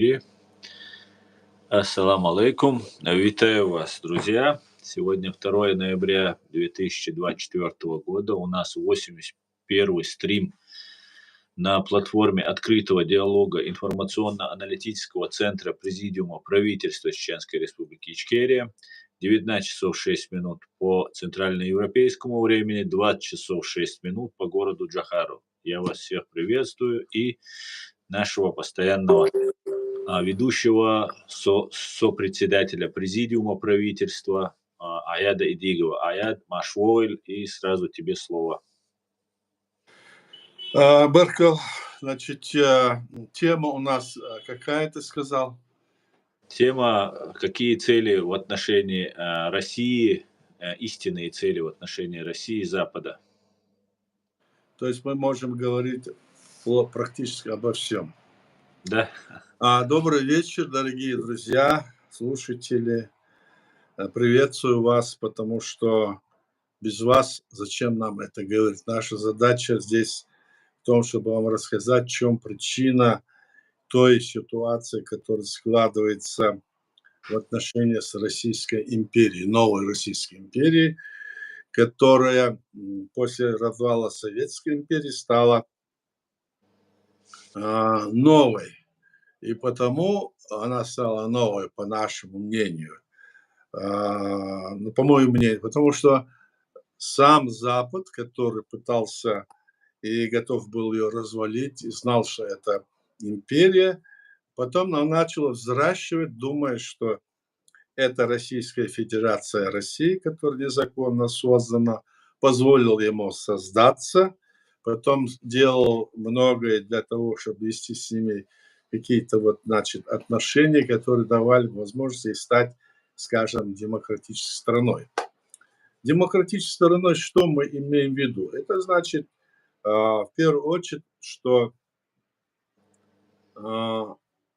И Ассаламу алейкум. Витаю вас, друзья. Сегодня 2 ноября 2024 года. У нас 81-й стрим на платформе открытого диалога информационно-аналитического центра Президиума правительства Чеченской Республики Ичкерия. 19 часов 6 минут по центральноевропейскому времени, 20 часов 6 минут по городу Джахару. Я вас всех приветствую и нашего постоянного ведущего, сопредседателя Президиума правительства Аяда Идигова. Аяд, Машвойль, и сразу тебе слово. Беркел, значит, тема у нас какая, ты сказал? Тема, какие цели в отношении России, истинные цели в отношении России и Запада. То есть мы можем говорить практически обо всем. Да. Добрый вечер, дорогие друзья, слушатели. Приветствую вас, потому что без вас зачем нам это говорить? Наша задача здесь в том, чтобы вам рассказать, в чем причина той ситуации, которая складывается в отношениях с Российской империей, новой Российской империей, которая после развала Советской империи стала новой. И потому она стала новой, по нашему мнению, по моему мнению, потому что сам Запад, который пытался и готов был ее развалить, и знал, что это империя, потом она начала взращивать, думая, что это Российская Федерация России, которая незаконно создана, позволил ему создаться, потом делал многое для того, чтобы вести с ними какие-то отношения, которые давали возможность ей стать, скажем, демократической страной. Демократической страной что мы имеем в виду? Это значит, в первую очередь, что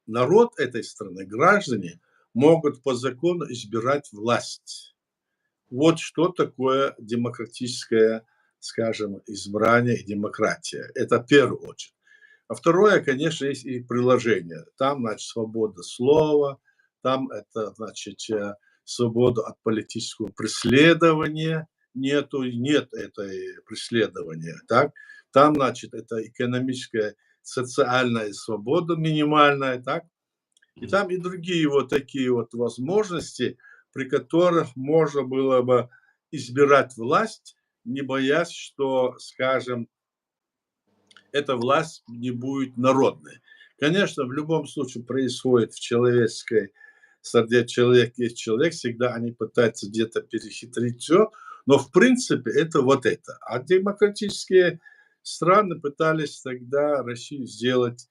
народ этой страны, граждане, могут по закону избирать власть. Вот что такое демократическое, скажем, избрание и демократия. Это в первую очередь. А второе, конечно, есть и приложение. Там, значит, свобода слова, там это, значит, свобода от политического преследования. Нет этой преследования. Так? Там, значит, это экономическая, социальная свобода минимальная. Так? И там и другие вот такие вот возможности, при которых можно было бы избирать власть, не боясь, что, скажем, эта власть не будет народной. Конечно, в любом случае происходит в человеческой среде, человек есть человек, всегда они пытаются где-то перехитрить все, но в принципе это вот это. А демократические страны пытались тогда Россию сделать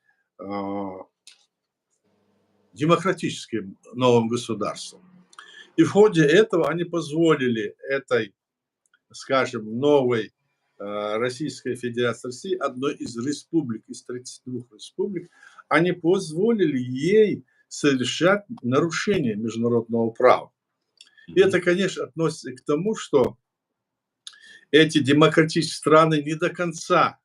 демократическим новым государством. И в ходе этого они позволили этой, скажем, новой Российской Федерации России, одной из республик, из 32 республик, они позволили ей совершать нарушения международного права. И это, конечно, относится к тому, что эти демократические страны не до конца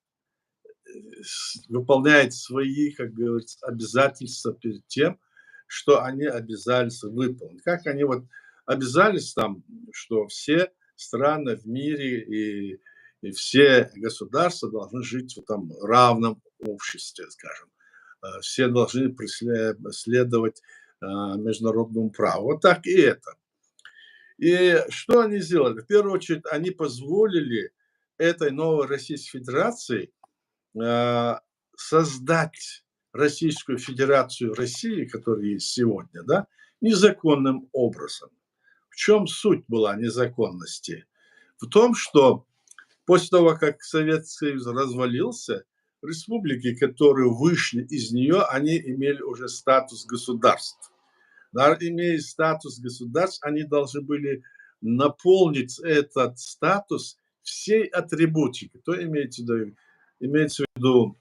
выполняют свои, как говорится, обязательства перед тем, что они обязались выполнить. Как они вот обязались там, что все страны в мире и все государства должны жить в этом равном обществе, скажем. Все должны следовать международному праву. Вот так и это. И что они сделали? В первую очередь, они позволили этой новой Российской Федерации создать Российскую Федерацию России, которая есть сегодня, да, незаконным образом. В чем суть была незаконности? В том, что после того, как Советский Союз развалился, республики, которые вышли из нее, они имели уже статус государств. Да, имея статус государств, они должны были наполнить этот статус всей атрибутикой. То имеется в виду,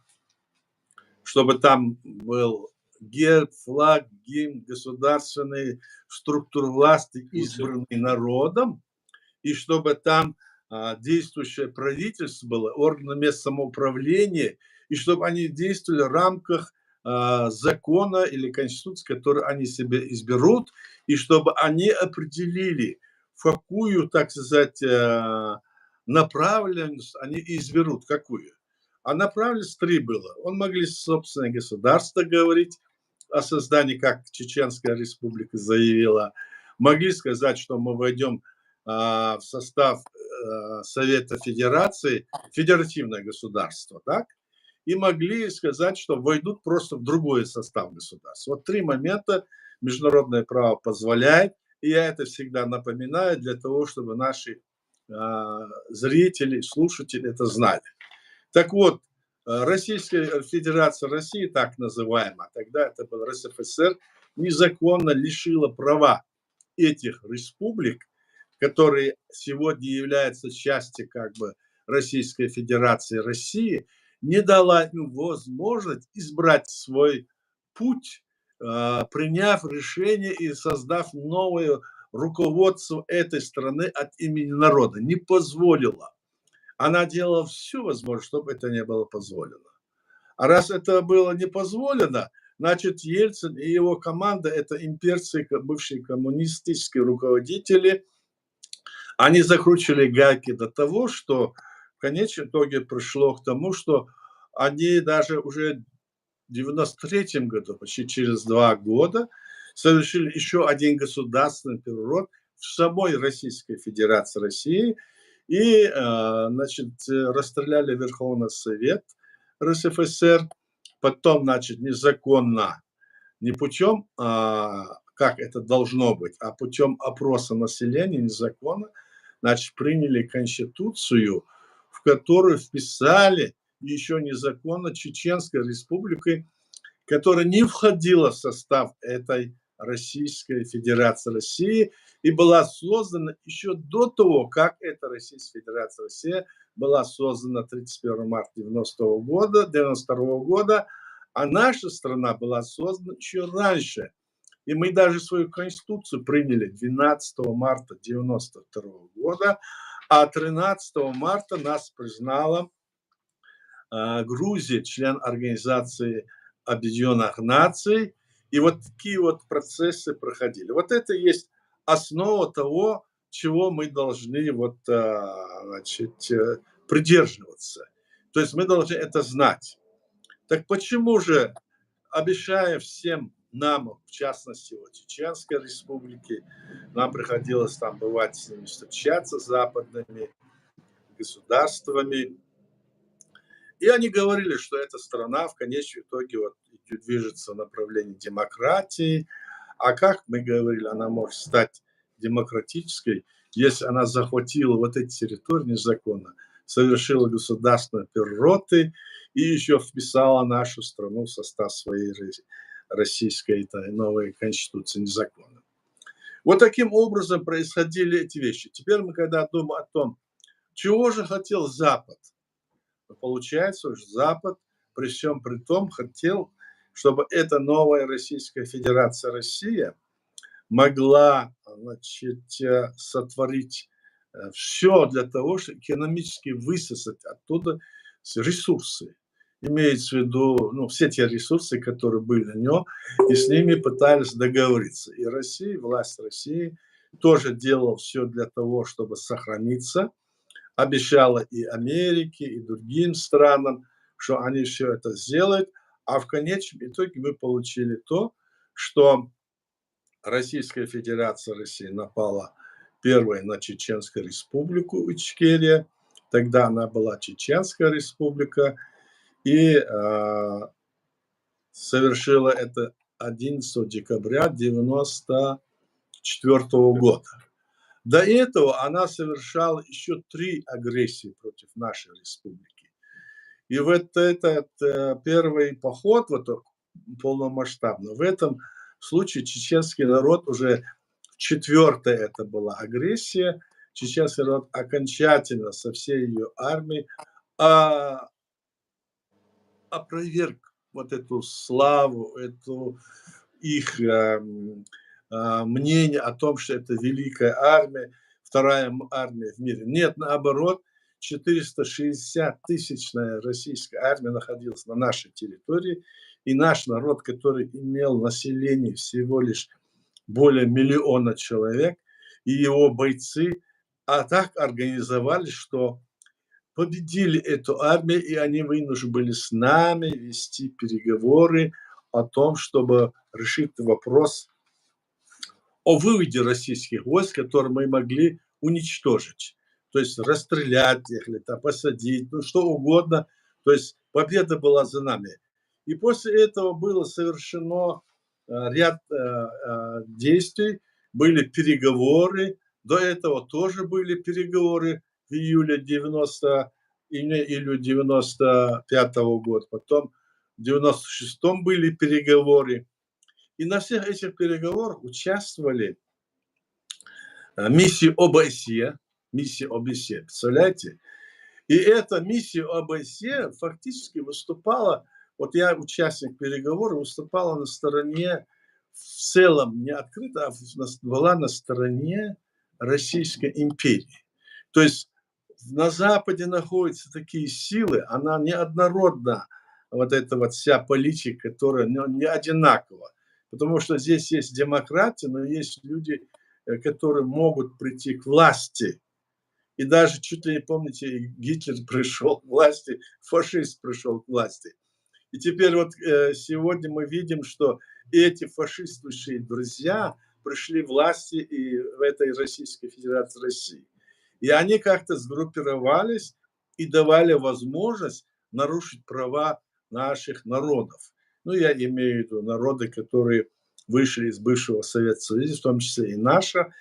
чтобы там был герб, флаг, гимн, государственный, структура власти, избранный народом, и чтобы там действующее правительство было, органы местного самоуправления, и чтобы они действовали в рамках закона или конституции, которую они себе изберут, и чтобы они определили, в какую, так сказать, направленность они изберут, какую. А направленность три было. Он могли собственное государство говорить о создании, как Чеченская республика заявила. Могли сказать, что мы войдем в состав Совета Федерации, федеративное государство, так? И могли сказать, что войдут просто в другой состав государства. Вот три момента международное право позволяет, и я это всегда напоминаю для того, чтобы наши зрители, слушатели это знали. Так вот, Российская Федерация России, так называемая, тогда это был РСФСР, незаконно лишила права этих республик, которые сегодня являются частью как бы Российской Федерации России, не дала им возможность избрать свой путь, приняв решение и создав новое руководство этой страны от имени народа. Не позволила. Она делала все возможное, чтобы это не было позволено. А раз это было не позволено, значит, Ельцин и его команда – это имперцы, бывшие коммунистические руководители. Они закручивали гайки до того, что в конечном итоге пришло к тому, что они даже уже в 1993 году, почти через 2 года, совершили еще один государственный переворот в самой Российской Федерации России и, значит, расстреляли Верховный Совет РСФСР, потом, значит, незаконно, не путем, как это должно быть, а путем опроса населения незаконно, значит, приняли Конституцию, в которую вписали еще незаконно Чеченской Республикой, которая не входила в состав этой Российской Федерации России и была создана еще до того, как эта Российская Федерация России была создана 31 марта 1992 года, а наша страна была создана еще раньше. И мы даже свою Конституцию приняли 12 марта 1992 года, а 13 марта нас признала Грузия, член Организации Объединенных Наций. И вот такие вот процессы проходили. Вот это и есть основа того, чего мы должны вот, значит, придерживаться. То есть мы должны это знать. Так почему же, обещая всем нам, в частности, вот, Чеченской Республике, нам приходилось там бывать с ними, встречаться с западными государствами, и они говорили, что эта страна в конечном итоге вот движется в направлении демократии. А как мы говорили, она может стать демократической, если она захватила вот эти территории незаконно, совершила государственные перевороты и еще вписала нашу страну в состав своей российской этой новой конституции незаконно. Вот таким образом происходили эти вещи. Теперь мы, когда думаем о том, чего же хотел Запад, получается, уж Запад при всем при том хотел, чтобы эта новая Российская Федерация Россия могла, значит, сотворить все для того, чтобы экономически высосать оттуда ресурсы. Имеется в виду, ну, все те ресурсы, которые были на нем, и с ними пытались договориться. И Россия, власть России тоже делала все для того, чтобы сохраниться, обещала и Америке, и другим странам, что они все это сделают, а в конечном итоге мы получили то, что Российская Федерация России напала первой на Чеченскую Республику Ичкерия, тогда она была Чеченская Республика, и совершила это 11 декабря 1994 года. До этого она совершала еще 3 агрессии против нашей республики. И вот этот первый поход, вот полномасштабный, в этом случае чеченский народ уже четвертая это была агрессия. Чеченский народ окончательно со всей ее армией опроверг вот эту славу, эту их мнение о том, что это великая армия, вторая армия в мире. Нет, наоборот, 460-тысячная российская армия находилась на нашей территории, и наш народ, который имел население всего лишь более 1 000 000 человек, и его бойцы, а так организовали, что победили эту армию, и они вынуждены были с нами вести переговоры о том, чтобы решить вопрос о выводе российских войск, которые мы могли уничтожить. То есть расстрелять их, или там, посадить, ну что угодно. То есть победа была за нами. И после этого было совершено ряд действий, были переговоры. До этого тоже были переговоры в июле 95-го года. Потом в 96-м были переговоры. И на всех этих переговорах участвовали миссии ОБСЕ, представляете? И эта миссия ОБСЕ фактически выступала, вот я участник переговоров, выступала на стороне, в целом не открыто, а была на стороне Российской империи. То есть на Западе находятся такие силы, она неоднородна, вот эта вот вся политика, которая не одинакова. Потому что здесь есть демократия, но есть люди, которые могут прийти к власти. И даже, чуть ли не помните, Гитлер пришел к власти, фашист пришел к власти. И теперь вот сегодня мы видим, что эти фашистующие друзья пришли к власти и в этой Российской Федерации России. И они как-то сгруппировались и давали возможность нарушить права наших народов. Ну, я имею в виду народы, которые вышли из бывшего Советского Союза, в том числе и наша.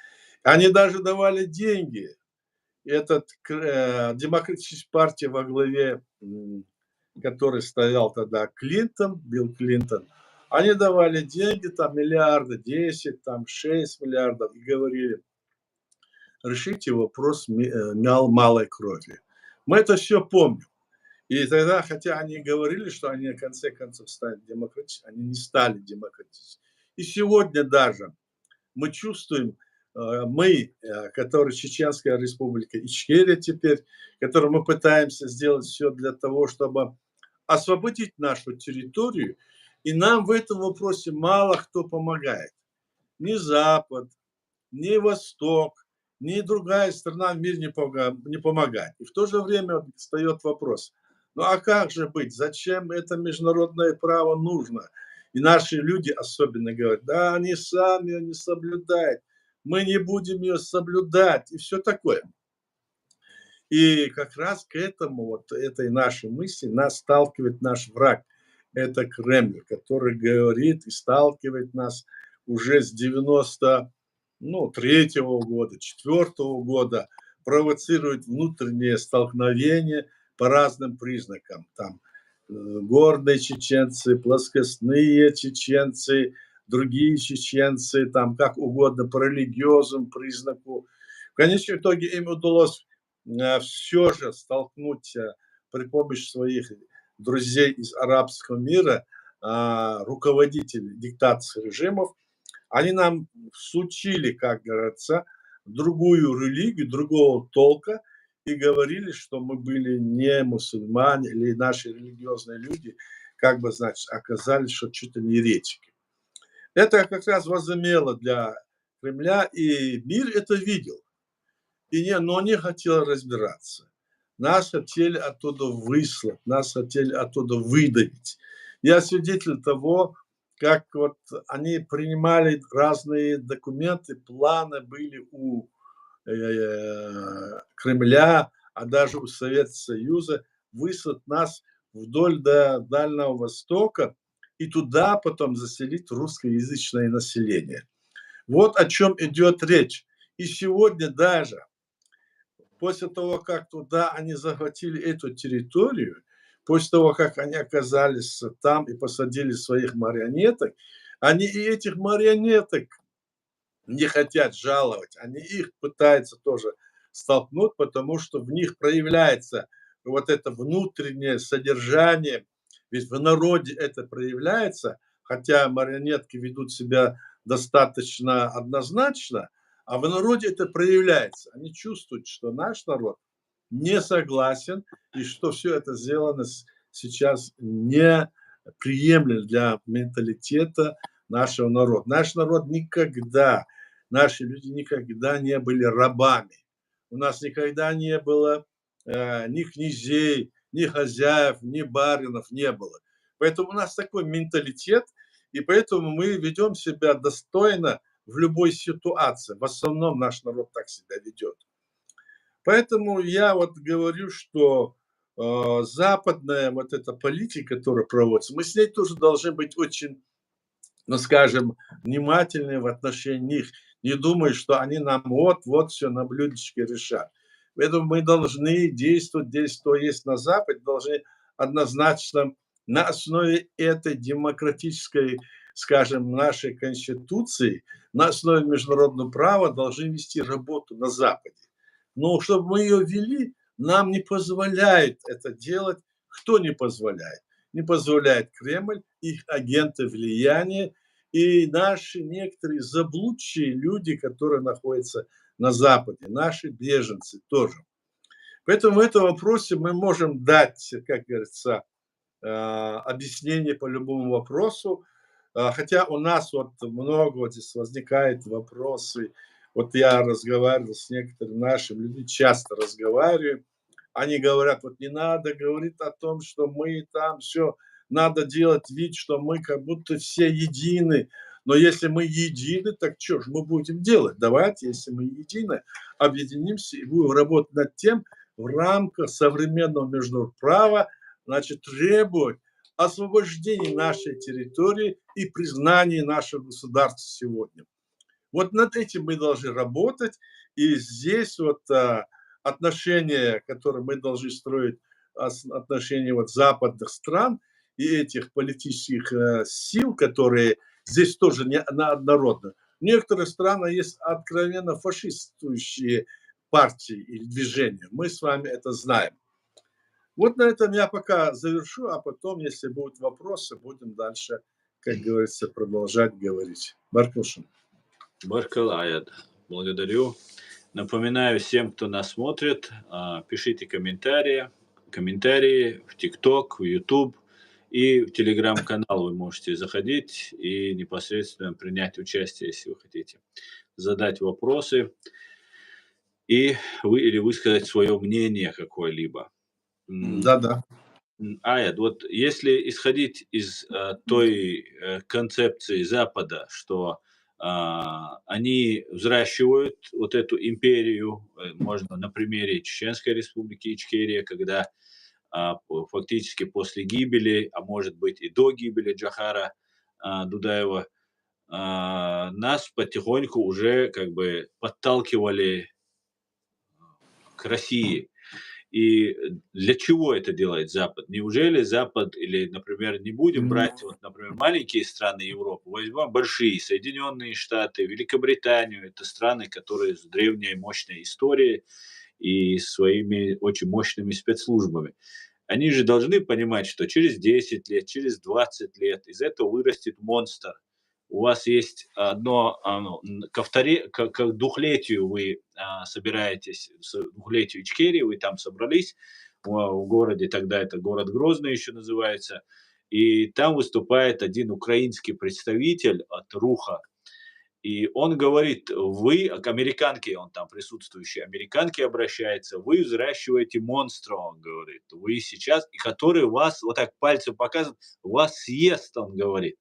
Они даже давали деньги. Этот демократическая партия во главе, который стоял тогда Клинтон, Билл Клинтон, они давали деньги, там миллиарды, 10, там 6 миллиардов, и говорили, решите вопрос малой крови. Мы это все помним. И тогда, хотя они говорили, что они в конце концов станут демократическими, они не стали демократическими. И сегодня даже мы чувствуем, которые Чеченская республика, Ичкерия теперь, которые мы пытаемся сделать все для того, чтобы освободить нашу территорию, и нам в этом вопросе мало кто помогает. Ни Запад, ни Восток, ни другая страна в мире не помогает. И в то же время встает вопрос, ну а как же быть, зачем это международное право нужно? И наши люди особенно говорят, да, они сами ее не соблюдают, мы не будем ее соблюдать, и все такое. И как раз к этому, вот этой нашей мысли нас сталкивает наш враг. Это Кремль, который говорит и сталкивает нас уже с 93-го года, 4-го года, провоцирует внутренние столкновения по разным признакам. Там горные чеченцы, плоскостные чеченцы, другие чеченцы, там как угодно, по религиозному признаку. В конечном итоге им удалось все же столкнуть при помощи своих друзей из арабского мира, руководителей диктатских режимов, они нам всучили, как говорится, другую религию, другого толка, и говорили, что мы были не мусульмане, или наши религиозные люди, как бы, значит, оказались, что чуть-то не еретики. Это как раз возымело для Кремля, и мир это видел. Но не хотел разбираться. Нас хотели оттуда выслать, нас хотели оттуда выдавить. Я свидетель того, как вот они принимали разные документы, планы были у Кремля, а даже у Советского Союза выслать нас вдоль до Дальнего Востока и туда потом заселить русскоязычное население. Вот о чем идет речь. И сегодня даже после того, как туда они захватили эту территорию, после того, как они оказались там и посадили своих марионеток, они и этих марионеток не хотят жаловать, они их пытаются тоже столкнуть, потому что в них проявляется вот это внутреннее содержание, ведь в народе это проявляется, хотя марионетки ведут себя достаточно однозначно, а в народе это проявляется. Они чувствуют, что наш народ не согласен и что все это сделано сейчас не приемлем для менталитета нашего народа. Наш народ никогда, наши люди никогда не были рабами. У нас никогда не было ни князей, ни хозяев, ни баринов не было. Поэтому у нас такой менталитет, и поэтому мы ведем себя достойно в любой ситуации. В основном наш народ так себя ведет. Поэтому я вот говорю, что западная вот эта политика, которая проводится, мы с ней тоже должны быть очень, ну, скажем, внимательны в отношении них, не думая, что они нам вот все на блюдечке решат. Поэтому мы должны действовать здесь, что есть на Западе, должны однозначно на основе этой демократической, скажем, нашей конституции, на основе международного права должны вести работу на Западе. Но чтобы мы ее вели, нам не позволяет это делать. Кто не позволяет? Не позволяет Кремль, их агенты влияния и наши некоторые заблудшие люди, которые находятся на Западе, наши беженцы тоже. Поэтому в этом вопросе мы можем дать, как говорится, объяснение по любому вопросу. Хотя у нас вот много вот здесь возникает вопросы. Вот я разговаривал с некоторыми нашими людьми, часто разговариваю. Они говорят, вот не надо говорить о том, что мы там все, надо делать вид, что мы как будто все едины. Но если мы едины, так что же мы будем делать? Давайте, если мы едины, объединимся и будем работать над тем в рамках современного международного права, значит, требовать освобождения нашей территории и признания нашего государства сегодня. Вот над этим мы должны работать, и здесь вот отношения, которые мы должны строить, отношения вот западных стран и этих политических сил, которые здесь тоже неоднородны. В некоторых странах есть откровенно фашистующие партии или движения. Мы с вами это знаем. Вот на этом я пока завершу, а потом, если будут вопросы, будем дальше, как говорится, продолжать говорить. Баркушин. Баркалаят. Благодарю. Напоминаю всем, кто нас смотрит, пишите комментарии в ТикТок, в YouTube и в Телеграм-канал вы можете заходить и непосредственно принять участие, если вы хотите, задать вопросы или высказать свое мнение какое-либо. Да-да. Аят, вот если исходить из той концепции Запада, что они взращивают вот эту империю, можно на примере Чеченской республики Ичкерия, когда фактически после гибели, а может быть и до гибели Джохара Дудаева, нас потихоньку уже как бы подталкивали к России. И для чего это делает Запад? Неужели Запад или, например, не будем брать, вот, например, маленькие страны Европы, возьмем большие, Соединенные Штаты, Великобританию, это страны, которые с древней мощной историей и своими очень мощными спецслужбами. Они же должны понимать, что через 10 лет, через 20 лет из этого вырастет монстр. У вас есть одно, к двухлетию вы собираетесь, двухлетию Ичкерии, вы там собрались в городе, тогда это город Грозный еще называется, и там выступает один украинский представитель от РУХа, и он говорит, вы, к американке, он там присутствующий, американке обращается, вы взращиваете монстра, он говорит, вы сейчас, и который вас, вот так пальцем показывает, вас съест, он говорит.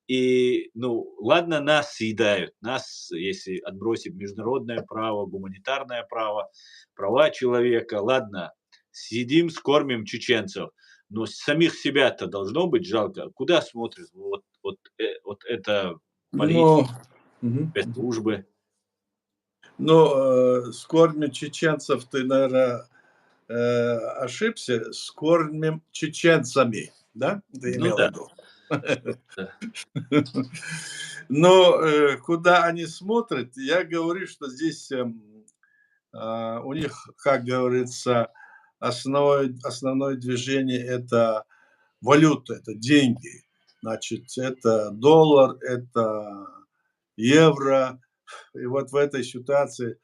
И, ну, ладно, нас съедают, нас, если отбросить международное право, гуманитарное право, права человека, ладно, съедим, скормим чеченцев, но самих себя-то должно быть жалко. Куда смотрят вот это политика, спецслужбы? Но скормим чеченцев, ты, наверное, ошибся, скормим чеченцами, да? Ты Ну имел в да, виду? да. Но куда они смотрят, я говорю, что здесь у них, как говорится, основное движение – это валюта, это деньги. Значит, это доллар, это евро. И вот в этой ситуации,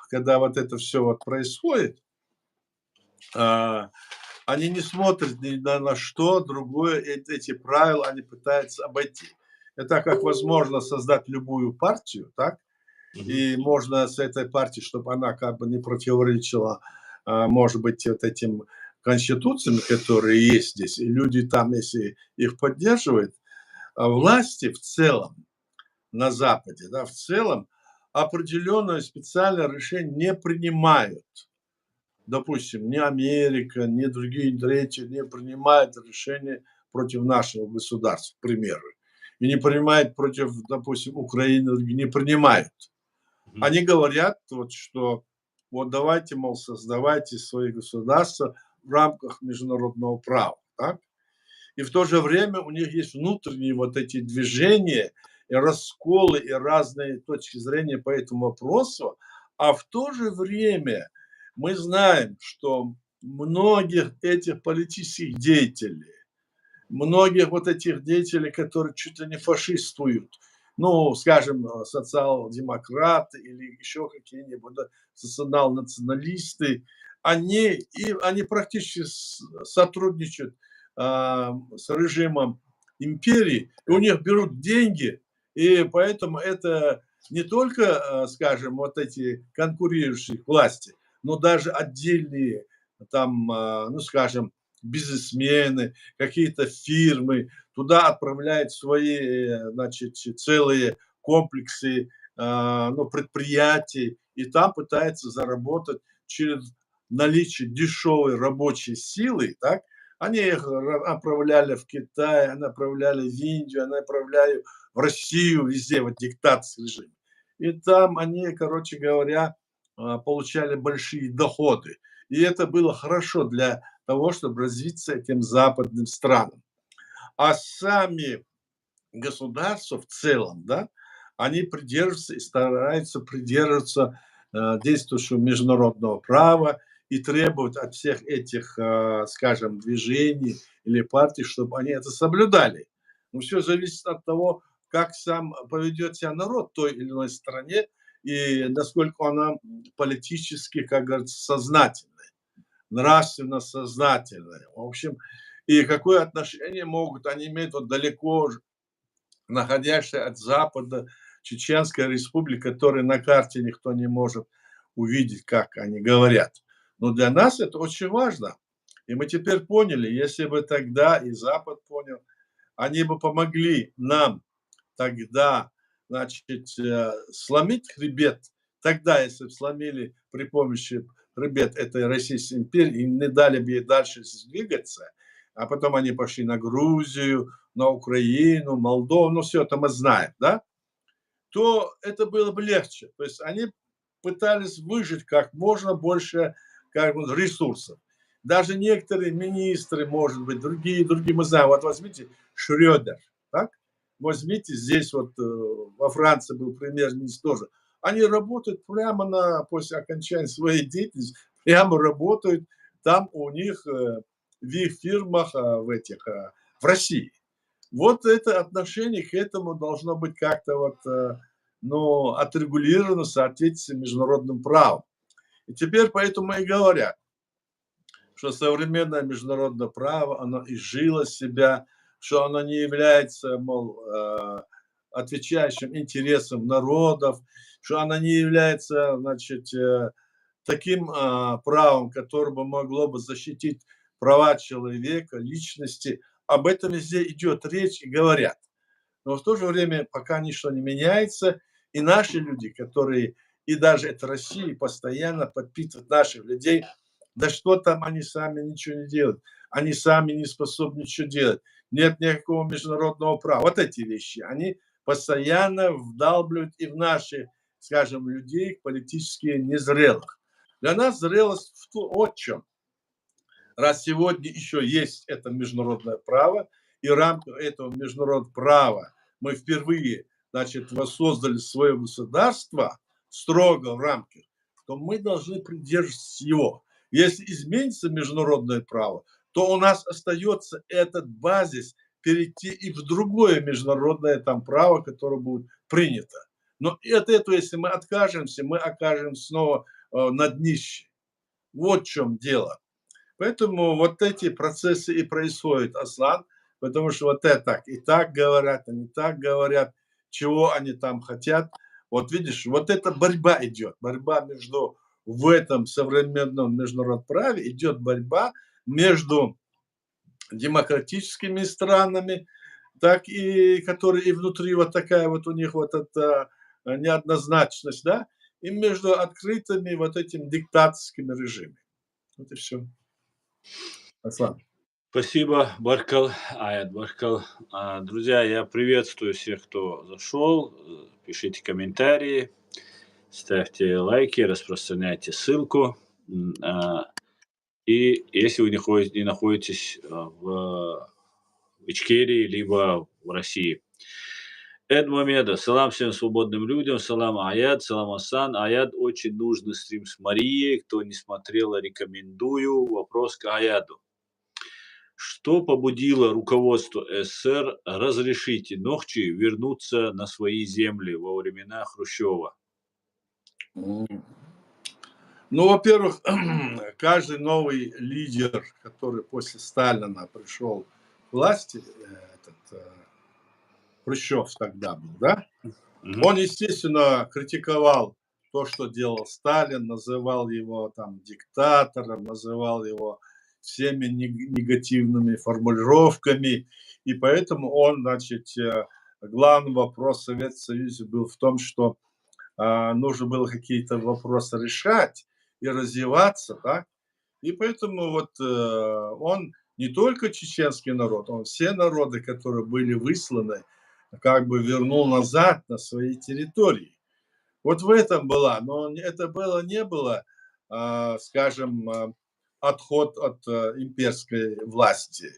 когда вот это все вот происходит, Они не смотрят ни на что другое, эти правила они пытаются обойти. Это как возможно создать любую партию, так? Мгм. И можно с этой партией, чтобы она как бы не противоречила, может быть, вот этим конституциям, которые есть здесь, и люди там, если их поддерживают, власти в целом на Западе, да, в целом определенное специальное решение не принимают. Допустим, ни Америка, ни другие третьи не принимают решения против нашего государства, к примеру. И не принимают против, допустим, Украины, не принимают. Мгм. Они говорят, вот, что вот давайте, мол, создавайте свои государства в рамках международного права. Так? И в то же время у них есть внутренние вот эти движения и расколы, и разные точки зрения по этому вопросу. А в то же время мы знаем, что многих этих политических деятелей, многих вот этих деятелей, которые чуть ли не фашистуют, ну, скажем, социал-демократы или еще какие-нибудь да, социал-националисты, они практически сотрудничают с режимом империи, и у них берут деньги, и поэтому это не только, скажем, вот эти конкурирующие власти, но даже отдельные там, ну, скажем, бизнесмены, какие-то фирмы, туда отправляют свои, значит, целые комплексы, ну, предприятий, и там пытаются заработать через наличие дешевой рабочей силы, так, они их отправляли в Китай, направляли в Индию, направляли в Россию, везде вот диктатский режим. И там они, короче говоря, получали большие доходы. И это было хорошо для того, чтобы развиться этим западным странам. А сами государства в целом, да, они придерживаются и стараются придерживаться действующего международного права и требуют от всех этих, скажем, движений или партий, чтобы они это соблюдали. Но все зависит от того, как сам поведет себя народ в той или иной стране и насколько она политически, как говорится, сознательна, нравственно сознательная. В общем, и какое отношение могут они иметь вот далеко находящаяся от запада Чеченская республика, которую на карте никто не может увидеть, как они говорят. Но для нас это очень важно. И мы теперь поняли, если бы тогда и Запад понял, они бы помогли нам тогда, значит, сломить хребет. Тогда, если бы сломили при помощи хребет этой Российской империи и не дали бы ей дальше двигаться, а потом они пошли на Грузию, на Украину, Молдову, ну все это мы знаем, да, то это было бы легче. То есть они пытались выжить как можно больше как бы, ресурсов. Даже некоторые министры, может быть, другие мы знаем. Вот возьмите Шрёдер, так? Возьмите здесь вот во Франции был премьер-министр тоже. Они работают прямо после окончания своей деятельности, прямо работают там у них в их фирмах, в России. Вот это отношение к этому должно быть как-то вот, ну, отрегулировано в соответствии с международным правом. И теперь поэтому и говорят, что современное международное право, оно изжило себя, что оно не является, мол, отвечающим интересам народов, что оно не является, значит, таким правом, которое бы могло бы защитить права человека, личности. Об этом везде идет речь и говорят. Но в то же время пока ничто не меняется, и наши люди, которые, и даже это Россия, постоянно подпитывают наших людей, да что там они сами ничего не делают, они сами не способны ничего делать, нет никакого международного права. Вот эти вещи, они постоянно вдалбливают и в наши, скажем, людей политически незрелых. Для нас зрелость вот в чем. Раз сегодня еще есть это международное право, и в рамках этого международного права мы впервые, значит, воссоздали свое государство строго в рамках, то мы должны придерживаться его. Если изменится международное право, то у нас остается этот базис перейти и в другое международное там право, которое будет принято. Но от этого, если мы откажемся, мы окажемся снова на днище. Вот в чем дело. Поэтому вот эти процессы и происходят, Аслан, потому что вот это и так говорят, они так говорят, чего они там хотят. Вот видишь, вот эта борьба идет, борьба между в этом современном международном праве идет борьба между демократическими странами, так и которые и внутри вот такая вот у них вот эта неоднозначность, да, и между открытыми вот этими диктаторскими режимами. Вот и все. Аслан. Спасибо, Баркал, Аят Баркал. Друзья, я приветствую всех, кто зашел. Пишите комментарии, ставьте лайки, распространяйте ссылку. И если вы не находитесь в Ичкерии, либо в России. Эд Мамеда, салам всем свободным людям, салам Аяд, салам Асан. Аяд, очень нужный стрим с Марией. Кто не смотрел, рекомендую. Вопрос к Аяду. Что побудило руководство СССР разрешить Инохчи вернуться на свои земли во времена Хрущева? Ну, во-первых, каждый новый лидер, который после Сталина пришел к власти, Хрущев тогда был, да, он, естественно, критиковал то, что делал Сталин, называл его там диктатором, называл его всеми негативными формулировками, и поэтому он, значит, главный вопрос Советского Союза был в том, что нужно было какие-то вопросы решать и развиваться, да, и поэтому вот он не только чеченский народ, он все народы, которые были высланы, как бы вернул назад на свои территории. Вот в этом была, но это было, не было, скажем, отход от имперской власти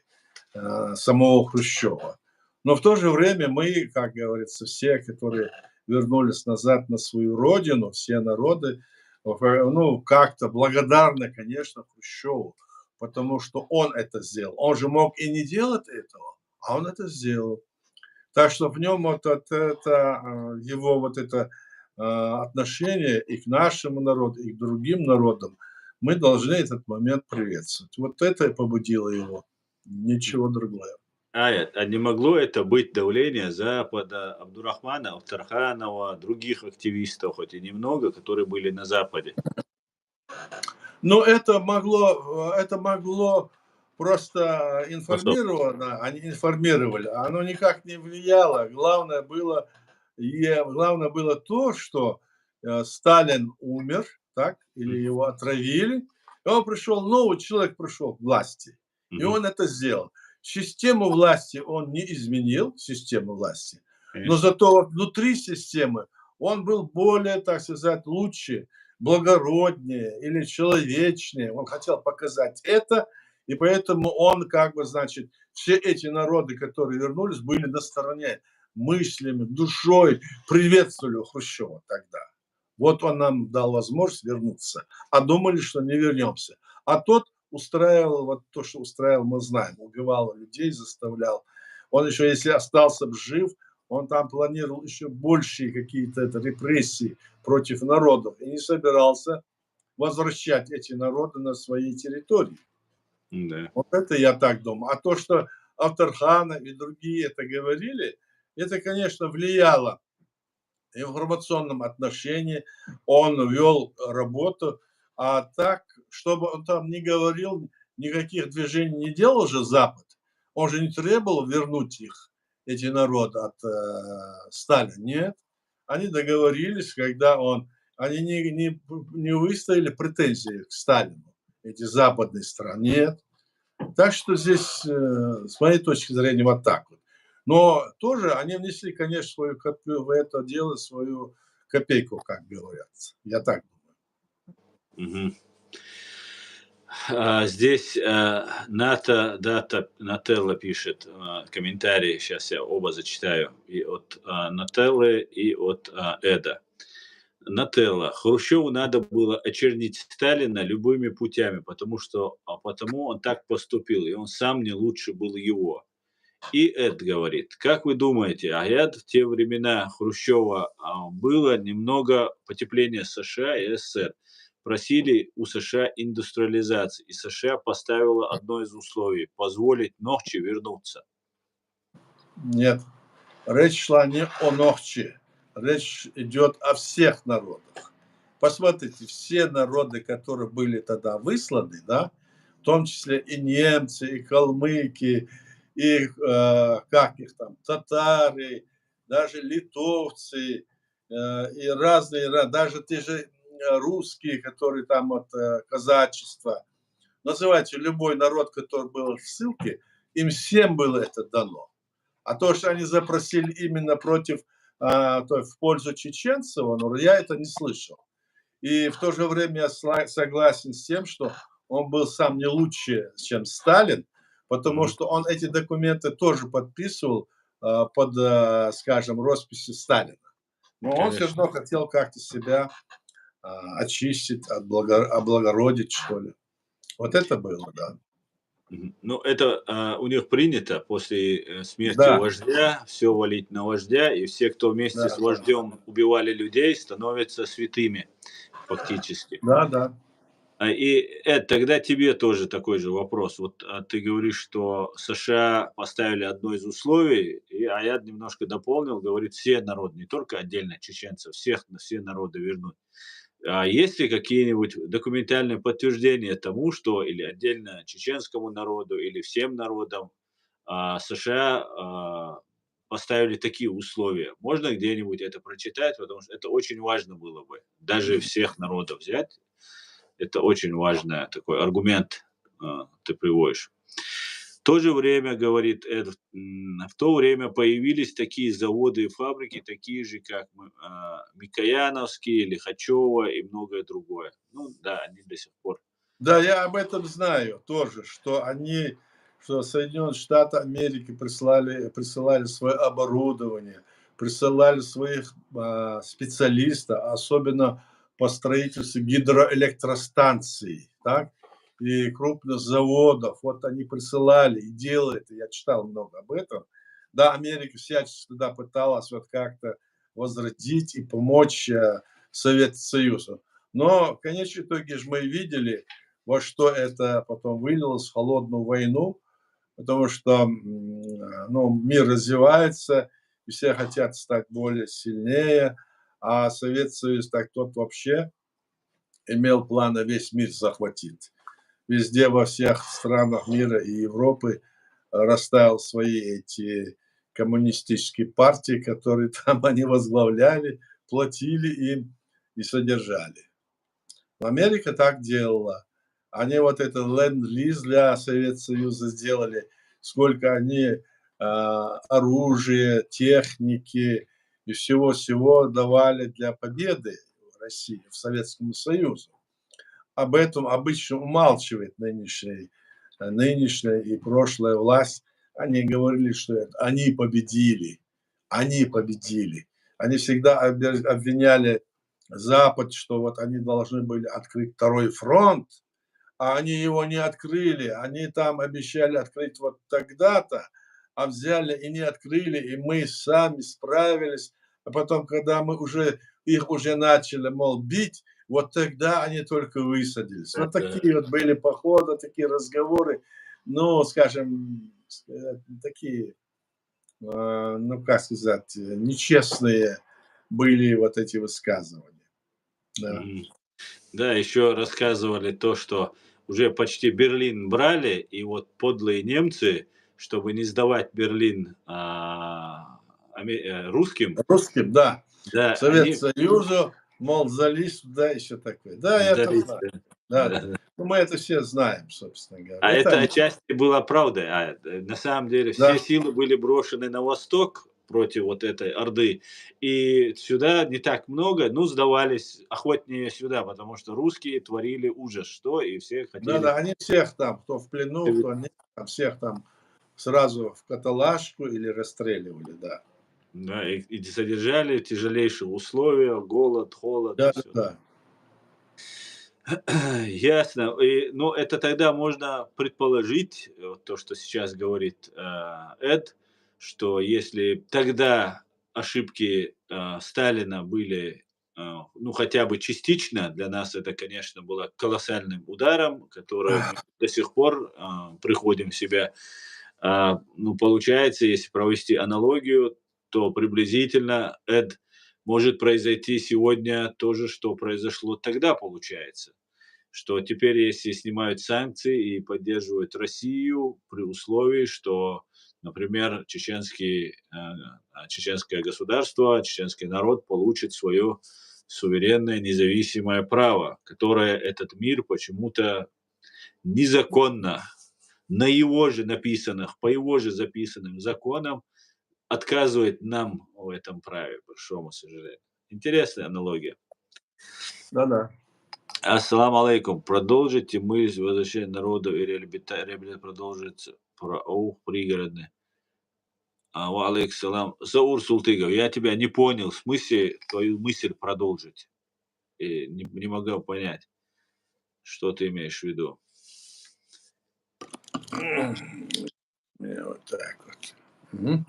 самого Хрущева. Но в то же время мы, как говорится, все, которые вернулись назад на свою родину, все народы, ну, как-то благодарны, конечно, Хрущеву, потому что он это сделал. Он же мог и не делать этого, а он это сделал. Так что в нем вот это, его вот это отношение и к нашему народу, и к другим народам, мы должны этот момент приветствовать. Вот это и побудило его, ничего другое. Аят, а не могло это быть давление Запада, Абдурахмана, Авторханова, других активистов, хоть и немного, которые были на Западе? Но это могло просто информировано, они информировали, оно никак не влияло. Главное было то, что Сталин умер, так, или его отравили, и он пришел, новый человек пришел к власти, и он это сделал. Систему власти он не изменил, систему власти, но Конечно. зато внутри системы он был более, так сказать, лучше, благороднее или человечнее. Он хотел показать это, и поэтому он, как бы, значит, все эти народы, которые вернулись, были на стороне мыслями, душой, приветствовали Хрущева тогда. Вот он нам дал возможность вернуться, а думали, что не вернемся. А тот устраивал вот то, что устраивал, мы знаем, убивал людей, заставлял. Он еще, если остался бы жив, он там планировал еще большие какие-то репрессии против народов и не собирался возвращать эти народы на свои территории. Да. Вот это я так думаю. А то, что Авторханов и другие это говорили, это, конечно, влияло в информационном отношении. Он вел работу, а так, чтобы он там не говорил, никаких движений не делал же Запад. Он же не требовал вернуть их, эти народы от Сталина. Нет. Они договорились, когда они не выставили претензии к Сталину, эти западные страны. Нет. Так что здесь, с моей точки зрения, вот так вот. Но тоже они внесли, конечно, в это дело свою копейку, как говорится. Я так думаю. Мгм. Здесь Нателла пишет комментарии, сейчас я оба зачитаю, и от Нателлы, и от Эда. Нателла. Хрущеву надо было очернить Сталина любыми путями, потому он так поступил, и он сам не лучше был его. И Эд говорит, как вы думаете, Аят в те времена Хрущева было немного потепления США и СССР? просили у США индустриализации, и США поставила одно из условий — позволить Нохчи вернуться. Нет, речь шла не о Нохче, речь идет о всех народах. Посмотрите, все народы, которые были тогда высланы, да, в том числе и немцы, и калмыки, и, как их там, татары, даже литовцы, и разные, даже те же русские, которые там от казачества. Называйте любой народ, который был в ссылке, им всем было это дано. А то, что они запросили именно против, в пользу чеченцев, ну, я это не слышал. И в то же время я согласен с тем, что он был сам не лучше, чем Сталин, потому Мгм. что он эти документы тоже подписывал под, скажем, росписью Сталина. Но он все Конечно. равно хотел как-то себя очистить, облагородить, что ли. Вот это было, да. Мгм. Ну, это, у них принято после, смерти Да, вождя все валить на вождя, и все, кто да, вместе с да. вождем убивали людей, становятся святыми фактически. Да, да. Тогда тебе тоже такой же вопрос. Вот, ты говоришь, что США поставили одно из условий, я немножко дополнил, говорит, все народы, не только отдельно чеченцев, все народы вернуть. А есть ли какие-нибудь документальные подтверждения тому, что или отдельно чеченскому народу, или всем народам, США, поставили такие условия? Можно где-нибудь это прочитать? Потому что это очень важно было бы. Даже всех народов взять — это очень важный такой аргумент, ты приводишь. В то же время, говорит, в то время появились такие заводы и фабрики, такие же, как Микояновские, Лихачево и многое другое. Ну да, они до сих пор. Да, я об этом знаю тоже, что Соединенные Штаты Америки присылали свое оборудование, присылали своих специалистов, особенно по строительству гидроэлектростанций, так, и крупных заводов. Вот они присылали и делают, я читал много об этом. Да, Америка всячески туда пыталась вот как-то возродить и помочь Советскому Союзу. Но в конечном итоге же мы видели, во что это потом вылилось, в холодную войну, потому что ну, мир развивается, и все хотят стать более сильнее, а Советский Союз так тот вообще имел планы весь мир захватить. Везде, во всех странах мира и Европы расставил свои эти коммунистические партии, которые там они возглавляли, платили им и содержали. Америка так делала. Они вот этот ленд-лиз для Советского Союза сделали, сколько они оружия, техники и всего-всего давали для победы в России, в Советскому Союзу. Об этом обычно умалчивает нынешняя и прошлая власть. Они говорили, что это они победили. Они победили. Они всегда обвиняли Запад, что вот они должны были открыть второй фронт, а они его не открыли. Они там обещали открыть вот тогда-то, а взяли и не открыли, и мы сами справились. А потом, когда мы уже их уже начали, мол, бить, вот тогда они только высадились. Вот Это, такие вот были походы, такие разговоры, ну, скажем, такие, ну, как сказать, нечестные были вот эти высказывания. Да. мгм. Да, еще рассказывали то, что уже почти Берлин брали, и вот подлые немцы, чтобы не сдавать Берлин, русским, Русским, да. да, они Советскому Союзу, мол, залезть туда, еще такое. Да, я это сдались, знаю. да. Да, да. Да-да. Ну, мы это все знаем, собственно говоря. А Это это они. отчасти было правдой. На самом деле Да, все силы были брошены на восток против вот этой орды, и сюда не так много, ну, сдавались охотнее сюда, потому что русские творили ужас что, и все хотели. да-да, они всех там, кто в плену, кто нет, там всех там сразу в каталажку или расстреливали, да. Да, и содержали в тяжелейших условиях, голод, холод и все. Да-да-да. Ясно. Ну, это тогда можно предположить, вот то, что сейчас говорит, Эд, что если тогда ошибки, Сталина были ну, хотя бы частично, для нас это, конечно, было колоссальным ударом, который мы до сих пор приходим в себя. Ну, получается, если провести аналогию, то приблизительно может произойти сегодня то же, что произошло тогда, получается. Что теперь, если снимают санкции и поддерживают Россию при условии, что, например, чеченское государство, чеченский народ получит свое суверенное независимое право, которое этот мир почему-то незаконно на его же написанных, по его же записанным законам отказывает нам в этом праве, к большому сожалению. Интересная аналогия. Да-да. Ассаламу алейкум. Продолжите мысль возвращения народов и реабилитация продолжится про пригородные. Ва алейкум салам. Заур Султыгов, я тебя не понял, в смысле твою мысль продолжить? Не могу понять, что ты имеешь в виду. Вот так вот. Мгм.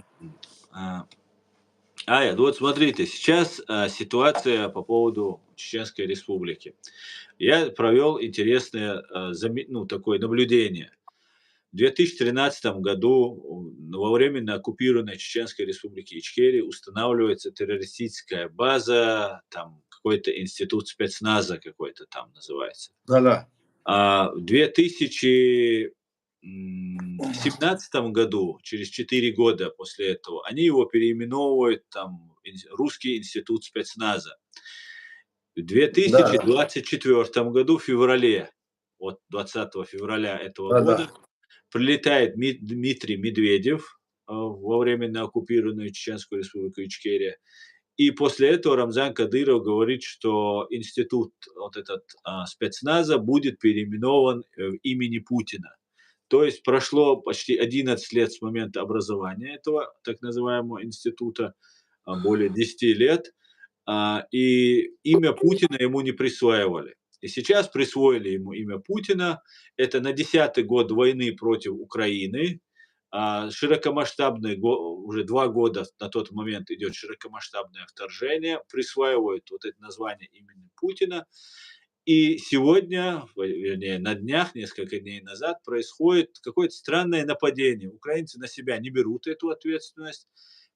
Вот смотрите, сейчас ситуация по поводу Чеченской Республики. Я провел интересное такое наблюдение. В 2013 году во временно оккупированной Чеченской Республики Ичкерия устанавливается террористическая база, там какой-то институт спецназа какой-то там называется. Да-да. В 2017 году, через 4 года после этого, они его переименовывают там Русский институт спецназа. В Да, 2024 году, в феврале, вот 20 февраля этого года, да-да. прилетает Дмитрий Медведев во временно оккупированную Чеченскую Республику Ичкерия. И после этого Рамзан Кадыров говорит, что институт вот этот спецназа будет переименован в имени Путина. То есть прошло почти 11 лет с момента образования этого так называемого института, более 10 лет, и имя Путина ему не присваивали. И сейчас присвоили ему имя Путина. Это на 10-й год войны против Украины. Широкомасштабное, уже 2 года на тот момент идет широкомасштабное вторжение, присваивают вот это название имени Путина. И сегодня, вернее, на днях, несколько дней назад, происходит какое-то странное нападение. Украинцы на себя не берут эту ответственность.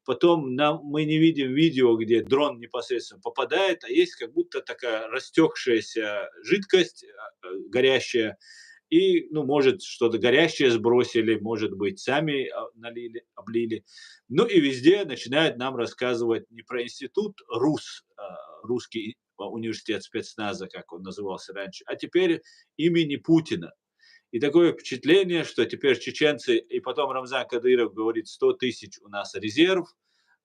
Потом мы не видим видео, где дрон непосредственно попадает, а есть как будто такая растекшаяся жидкость горящая, и, ну, может, что-то горящее сбросили, может быть, сами налили, облили. Ну и везде начинают нам рассказывать не про институт русский университет спецназа, как он назывался раньше, а теперь имени Путина. И такое впечатление, что теперь чеченцы, и потом Рамзан Кадыров говорит, 100 тысяч у нас резерв,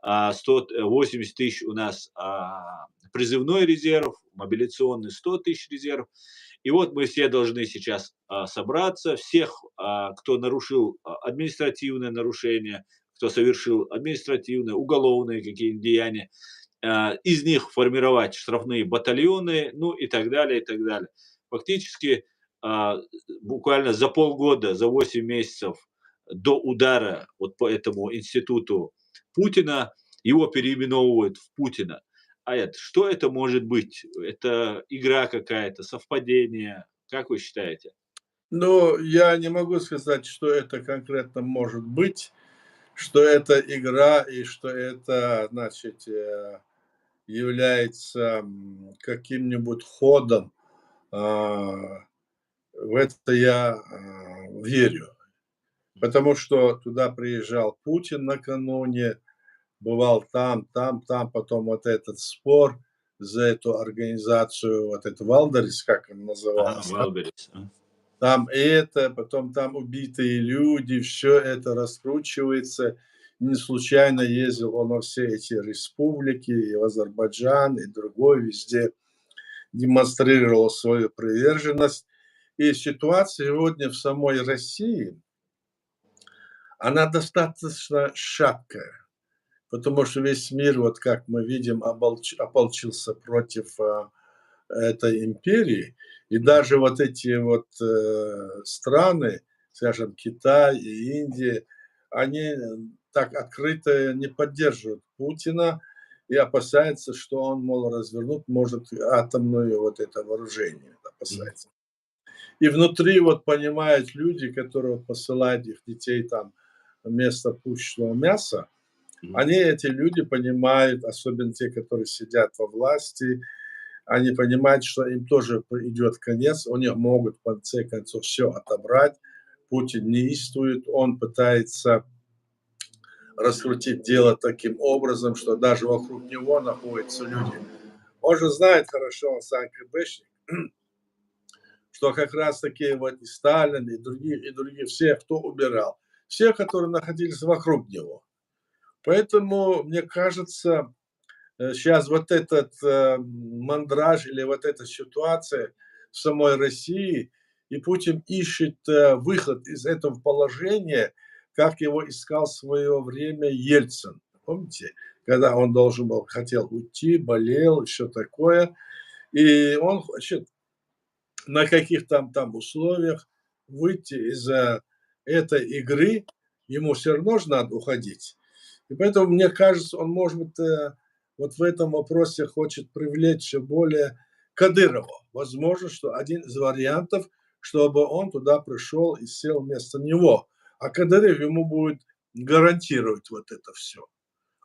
180 тысяч у нас призывной резерв, мобилизационный 100 тысяч резерв. И вот мы все должны сейчас собраться, всех, кто нарушил административное нарушение, кто совершил административные, уголовные какие-нибудь деяния, из них формировать штрафные батальоны, ну и так далее, и так далее. Фактически буквально за полгода, за 8 месяцев до удара вот по этому институту Путина его переименовывают в Путина. Что это может быть? Это игра какая-то, совпадение? Как вы считаете? Но я не могу сказать, что это конкретно может быть, что это игра и что это, значит, является, каким-нибудь ходом. А, в это я, верю. Потому что туда приезжал Путин накануне, бывал там, потом вот этот спор за эту организацию, вот этот Валдерис, как он назывался. Валберес. Там это, потом там убитые люди, все это раскручивается. Не случайно ездил он во все эти республики, и в Азербайджан, и другой, везде демонстрировал свою приверженность. И ситуация сегодня в самой России, она достаточно шаткая, потому что весь мир, вот как мы видим, ополчился против этой империи. И даже вот эти вот страны, скажем, Китай и Индия, они так открыто не поддерживают Путина. и опасается, что он, мол, развернуть может атомное вот это вооружение, Мгм. опасается. И внутри вот понимают люди, которые вот посылают их детей там вместо пушечного мяса, Мгм. они, эти люди, понимают, особенно те, которые сидят во власти, они понимают, что им тоже идет конец, они могут в конце концов все отобрать. Путин неистует, он пытается раскрутить дело таким образом, что даже вокруг него находятся люди. Он же знает хорошо, он сам КБшник, что как раз таки вот и Сталин, и другие, все, кто убирал, все, которые находились вокруг него. Поэтому, мне кажется, сейчас вот этот мандраж или вот эта ситуация в самой России, и Путин ищет выход из этого положения, как его искал в свое время Ельцин. Помните, когда он должен был, хотел уйти, болел, все такое. И он хочет на каких там условиях выйти из этой игры, ему все равно же надо уходить. И поэтому, мне кажется, он, может быть, вот в этом вопросе хочет привлечь еще более Кадырова. Возможно, что один из вариантов, чтобы он туда пришел и сел вместо него. А Кадыров ему будет гарантировать вот это все.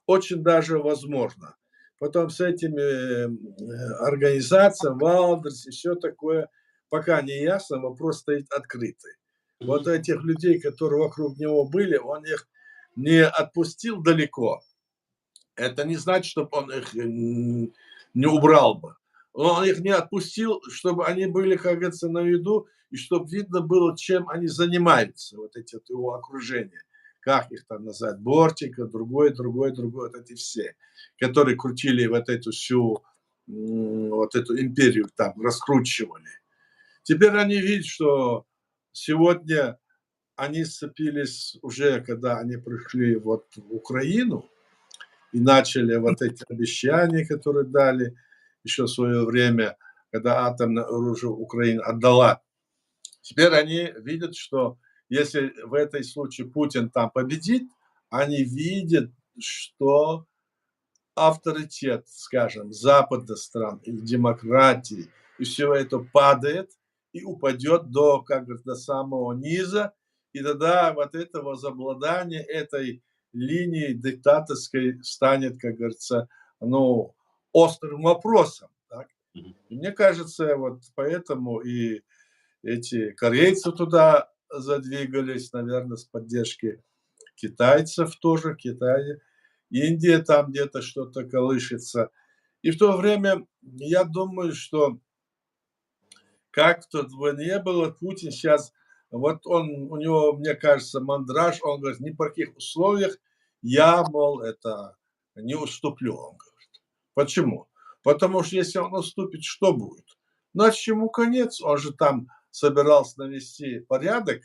Очень даже возможно. Потом с этими организациями, Валдерс и все такое, пока не ясно, вопрос стоит открытый. Вот Мгм. этих людей, которые вокруг него были, он их не отпустил далеко. Это не значит, чтобы он их не убрал бы. Он их не отпустил, чтобы они были, как говорится, на виду, и чтобы видно было, чем они занимаются, вот эти вот его окружение. Как их там назвать? Бортика, другой, вот эти все, которые крутили вот эту всю, вот эту империю там, раскручивали. Теперь они видят, что сегодня они сцепились уже, когда они пришли вот в Украину, и начали вот эти обещания, которые дали еще в свое время, когда атомное оружие Украина отдала. Теперь они видят, что если в этой случае Путин там победит, они видят, что авторитет, скажем, западных стран и демократии, и все это падает и упадет до, как говорится, до самого низа, и тогда вот это возобладание этой линии диктаторской станет, как говорится, ну, острым вопросом. Так? Мгм. И мне кажется, вот поэтому и эти корейцы туда задвигались, наверное, с поддержки китайцев тоже, Китай, Индия там где-то что-то колышется. И в то время я думаю, что как тут бы не было, Путин сейчас, вот он, у него, мне кажется, мандраж, он говорит, ни при каких условиях я, мол, это не уступлю, он говорит. Почему? Потому что если он уступит, что будет? Значит, ему конец, он же там собирался навести порядок,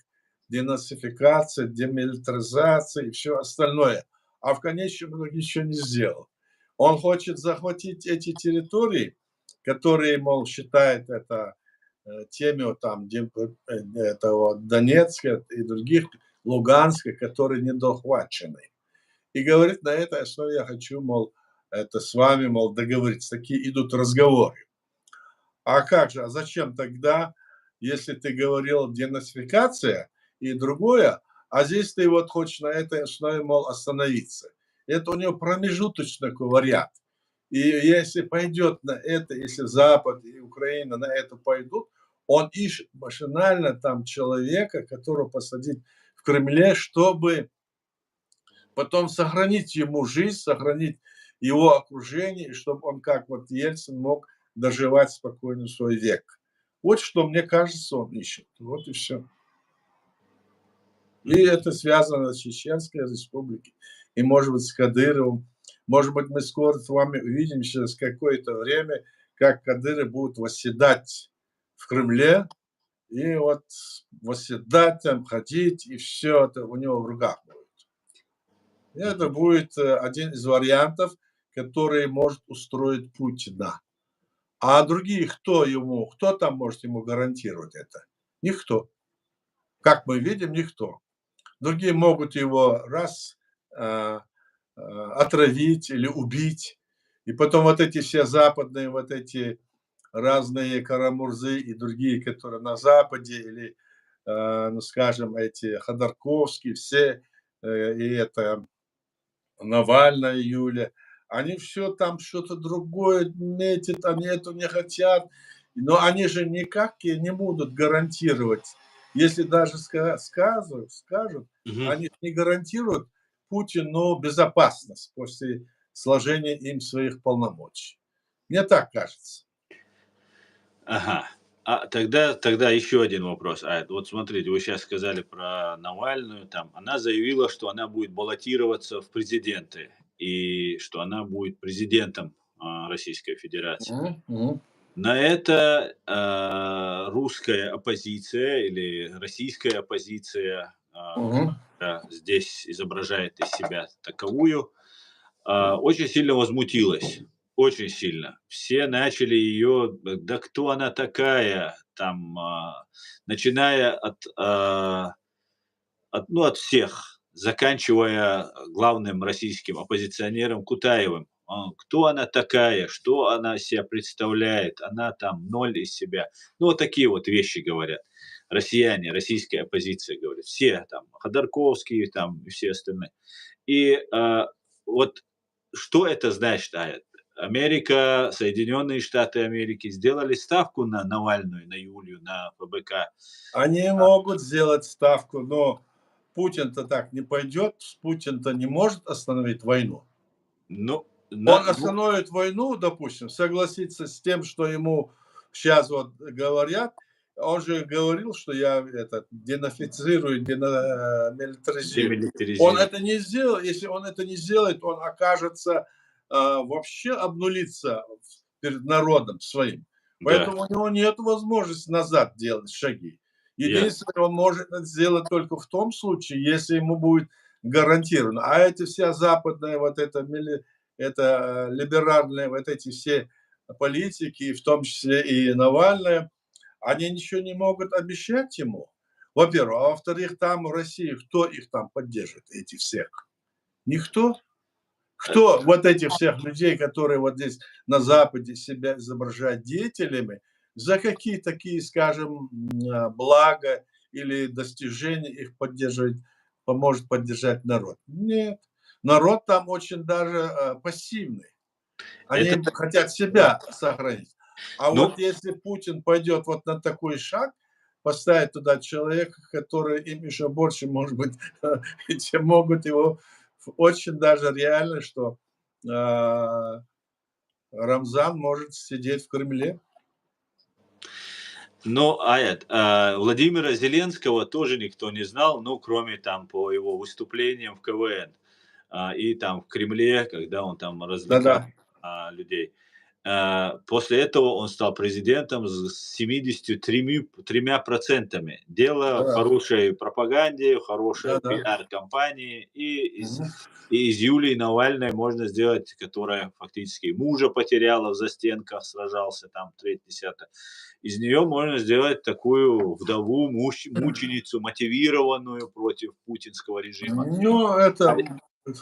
денацификация, демилитаризация и все остальное, а в конечном итоге ничего не сделал. Он хочет захватить эти территории, которые, мол, считает это теми вот там этого Донецка и других, Луганска, которые недохвачены. И говорит, на этой основе я хочу, мол, это с вами, мол, договориться. Такие идут разговоры. А как же, а зачем тогда, если ты говорил денацификация и другое, а здесь ты вот хочешь на этой основе, мол, остановиться. Это у него промежуточный такой вариант. И если пойдет на это, если Запад и Украина на это пойдут, он ищет машинально там человека, которого посадить в Кремле, чтобы потом сохранить ему жизнь, сохранить его окружение, и чтобы он, как вот Ельцин, мог доживать спокойно свой век. Вот что, мне кажется, он ищет. Вот и все. И Мгм. это связано с Чеченской республикой, и, может быть, с Кадыровым. Может быть, мы скоро с вами увидим через какое-то время, как Кадыров будет восседать в Кремле, и вот восседать там, ходить, и все это у него в руках будет. Это Мгм. будет один из вариантов, который может устроить Путина. А другие, кто там может ему гарантировать это? Никто. Как мы видим, никто. Другие могут его раз отравить или убить, И потом вот эти все западные, вот эти разные Карамурзы и другие, которые на Западе, или, ну, скажем, эти Ходорковские, все, и это Навальная Юля, они все там что-то другое метят, они это не хотят, но они же никак и не будут гарантировать, если даже скажут, Мгм. они не гарантируют Путину безопасность после сложения им своих полномочий. Мне так кажется. Ага. А тогда еще один вопрос. Вот смотрите, вы сейчас сказали про Навальную там. Она заявила, что она будет баллотироваться в президенты и что она будет президентом, Российской Федерации. Мгм, мгм, На это, русская оппозиция или российская оппозиция, мгм. здесь изображает из себя таковую, очень сильно возмутилась. Очень сильно. Все начали ее: "Да кто она такая?" Там, начиная от всех, заканчивая главным российским оппозиционером Кутаевым. Кто она такая? Что она из себя представляет? Она там ноль из себя. Ну, вот такие вот вещи говорят. Россияне, российская оппозиция говорит. Все там, Ходорковский там и все остальные. И, вот что это значит? Америка, Соединенные Штаты Америки сделали ставку на Навальную, на Юлию, на ФБК. Они могут сделать ставку, но Путин-то так не пойдет. Путин-то не может остановить войну. Ну, Он остановит войну, допустим, согласится с тем, что ему сейчас вот говорят. Он же говорил, что я это денацифицирую, демилитаризирую. Он демилитаризировать. это не сделал. Если он это не сделает, он окажется, вообще обнулится перед народом своим. Да, Поэтому у него нет возможности назад делать шаги. ясно. Единственное, он может это сделать только в том случае, если ему будет гарантировано. А эти вся западная вот эта это либеральные вот эти все политики, в том числе и Навальная, они ничего не могут обещать ему, во-первых. А во-вторых, там в России кто их там поддержит, эти всех? Никто. А, Кто вот этих всех людей, которые вот здесь на Западе себя изображают деятелями, за какие такие, скажем, блага или достижения их поддерживать, поможет поддержать народ? Нет. Народ там очень даже пассивный. это Они хотят себя сохранить. А ну, вот если Путин пойдет вот на такой шаг, поставить туда человека, который им еще больше, может быть, чем могут его очень даже реально, что а, Рамзан может сидеть в Кремле. Владимира Зеленского тоже никто не знал, ну, кроме там по его выступлениям в КВН, и там в Кремле, когда он там развлекал, Да-да. людей. После этого он стал президентом с 73%. Дело в Да, хорошей пропаганде, в хорошей да-да. пиар-компании. Мгм. И из Юлии Навальной можно сделать, которая фактически мужа потеряла в застенках, сражался там, треть, десятое. Из нее можно сделать такую вдову, мученицу, мотивированную против путинского режима. Ну, А, это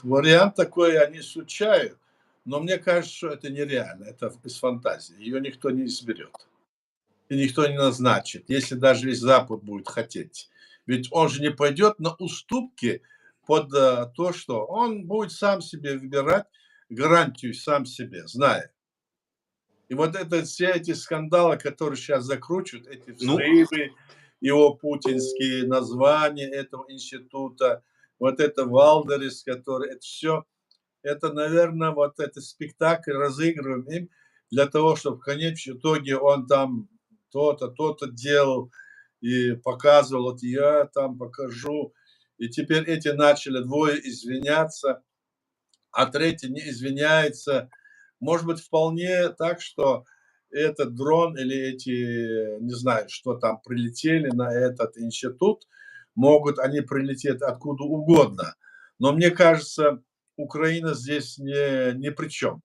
вариант такой, я не исключаю, но мне кажется, что это нереально, это из фантазии. Ее никто не изберет. И никто не назначит, если даже весь Запад будет хотеть. Ведь он же не пойдет на уступки под то, что он будет сам себе выбирать гарантию сам себе, зная. И вот это все эти скандалы, которые сейчас закручивают, эти ну, взрывы, его путинские названия этого института, вот это Валдерис, который, это все, это, наверное, вот этот спектакль разыгрываем им для того, чтобы в конечном итоге он там то-то, то-то делал и показывал, вот я там покажу. И теперь эти начали двое извиняться, а третий не извиняется. Может быть, вполне так, что этот дрон или эти, не знаю, что там, прилетели на этот институт, могут они прилететь откуда угодно. Но мне кажется, Украина здесь ни при чем.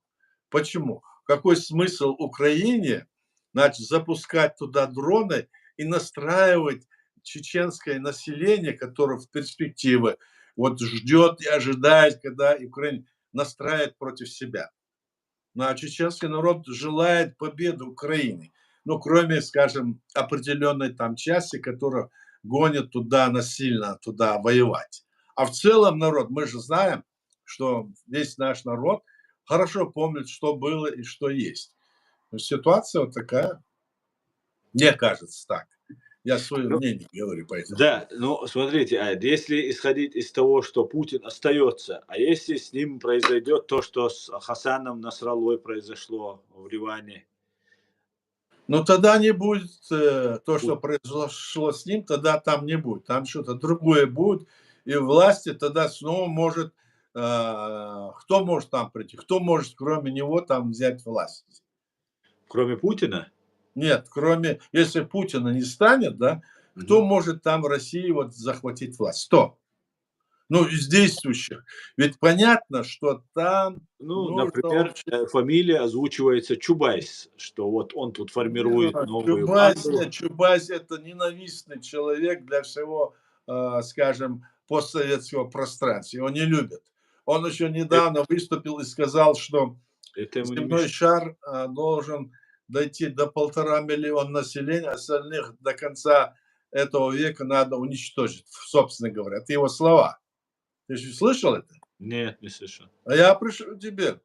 Почему? Какой смысл Украине, значит, запускать туда дроны и настраивать чеченское население, которое в перспективе вот ждет и ожидает, когда Украина настраивает против себя. Значит, чеченский народ желает победы Украины. Ну, кроме, скажем, определенной там части, которая гонит туда насильно, туда воевать. А в целом народ, мы же знаем, что весь наш народ хорошо помнит, что было и что есть. Ну, ситуация вот такая, мне кажется так. Я свое Ну мнение говорю по этому да, поводу. ну смотрите, если исходить из того, что Путин остается, а если с ним произойдет то, что с Хасаном Насраллой произошло в Ливане? Но тогда не будет то, Пу что произошло с ним, тогда там не будет. Там что-то другое будет, и власти тогда снова может, кто может там прийти? Кто может, кроме него, там взять власть? Кроме Путина? Нет, кроме, если Путина не станет, да, кто Мгм. может там в России вот захватить власть? Кто? Ну, из действующих. Ведь понятно, что там Ну, нужно например, вообще. фамилия озвучивается Чубайс, что вот он тут формирует новую Чубайс, банду. нет, Чубайс — это ненавистный человек для всего, скажем, постсоветского пространства. Его не любят. Он еще Э недавно выступил и сказал, что это ему не земной мешает. шар должен дойти до 1,5 миллиона населения, остальных до конца этого века надо уничтожить, собственно говоря. Это его слова. Ты же слышал это? Нет, не слышал. А я пришлю тебе.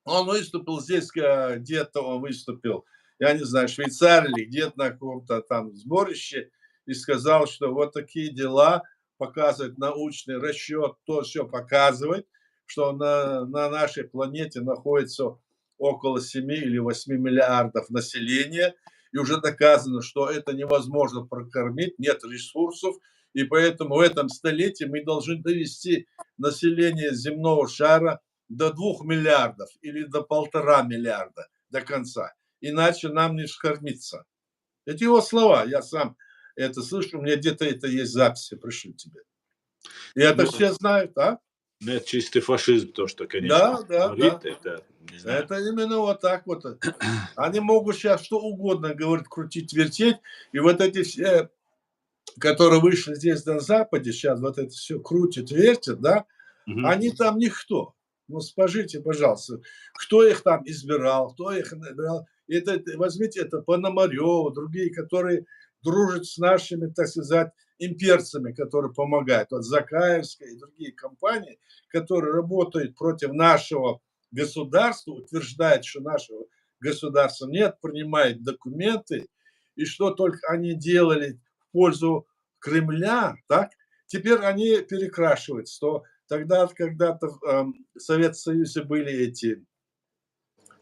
Он выступил здесь, где-то он выступил, я не знаю, в Швейцарии или где-то на каком-то там сборище, и сказал, что вот такие дела, показывает научный расчет, то все показывает, что на нашей планете находится около 7 или 8 миллиардов населения, и уже доказано, что это невозможно прокормить, нет ресурсов, и поэтому в этом столетии мы должны довести население земного шара до 2 миллиардов или до 1,5 миллиарда до конца. Иначе нам не вскормиться. Это его слова. Я сам это слышу. У меня где-то это есть записи. Пришлю тебе. И это Ну, все знают, а? ну, это чистый фашизм, то, что, конечно, Да, да, да. говорит, это, не знаю. Это именно вот так вот. Они могут сейчас что угодно говорить, крутить, вертеть. И вот эти все, которые вышли здесь на Западе, сейчас вот это все крутят, вертят, да, Мгм. они там никто. Ну, скажите, пожалуйста, кто их там избирал, кто их избирал? Это, возьмите это Пономарёва, другие, которые дружат с нашими, так сказать, имперцами, которые помогают. Вот Закаевская и другие компании, которые работают против нашего государства, утверждают, что нашего государства нет, принимают документы, и что только они делали в пользу Кремля, так? Теперь они перекрашивают, что тогда когда-то в Советском Союзе были эти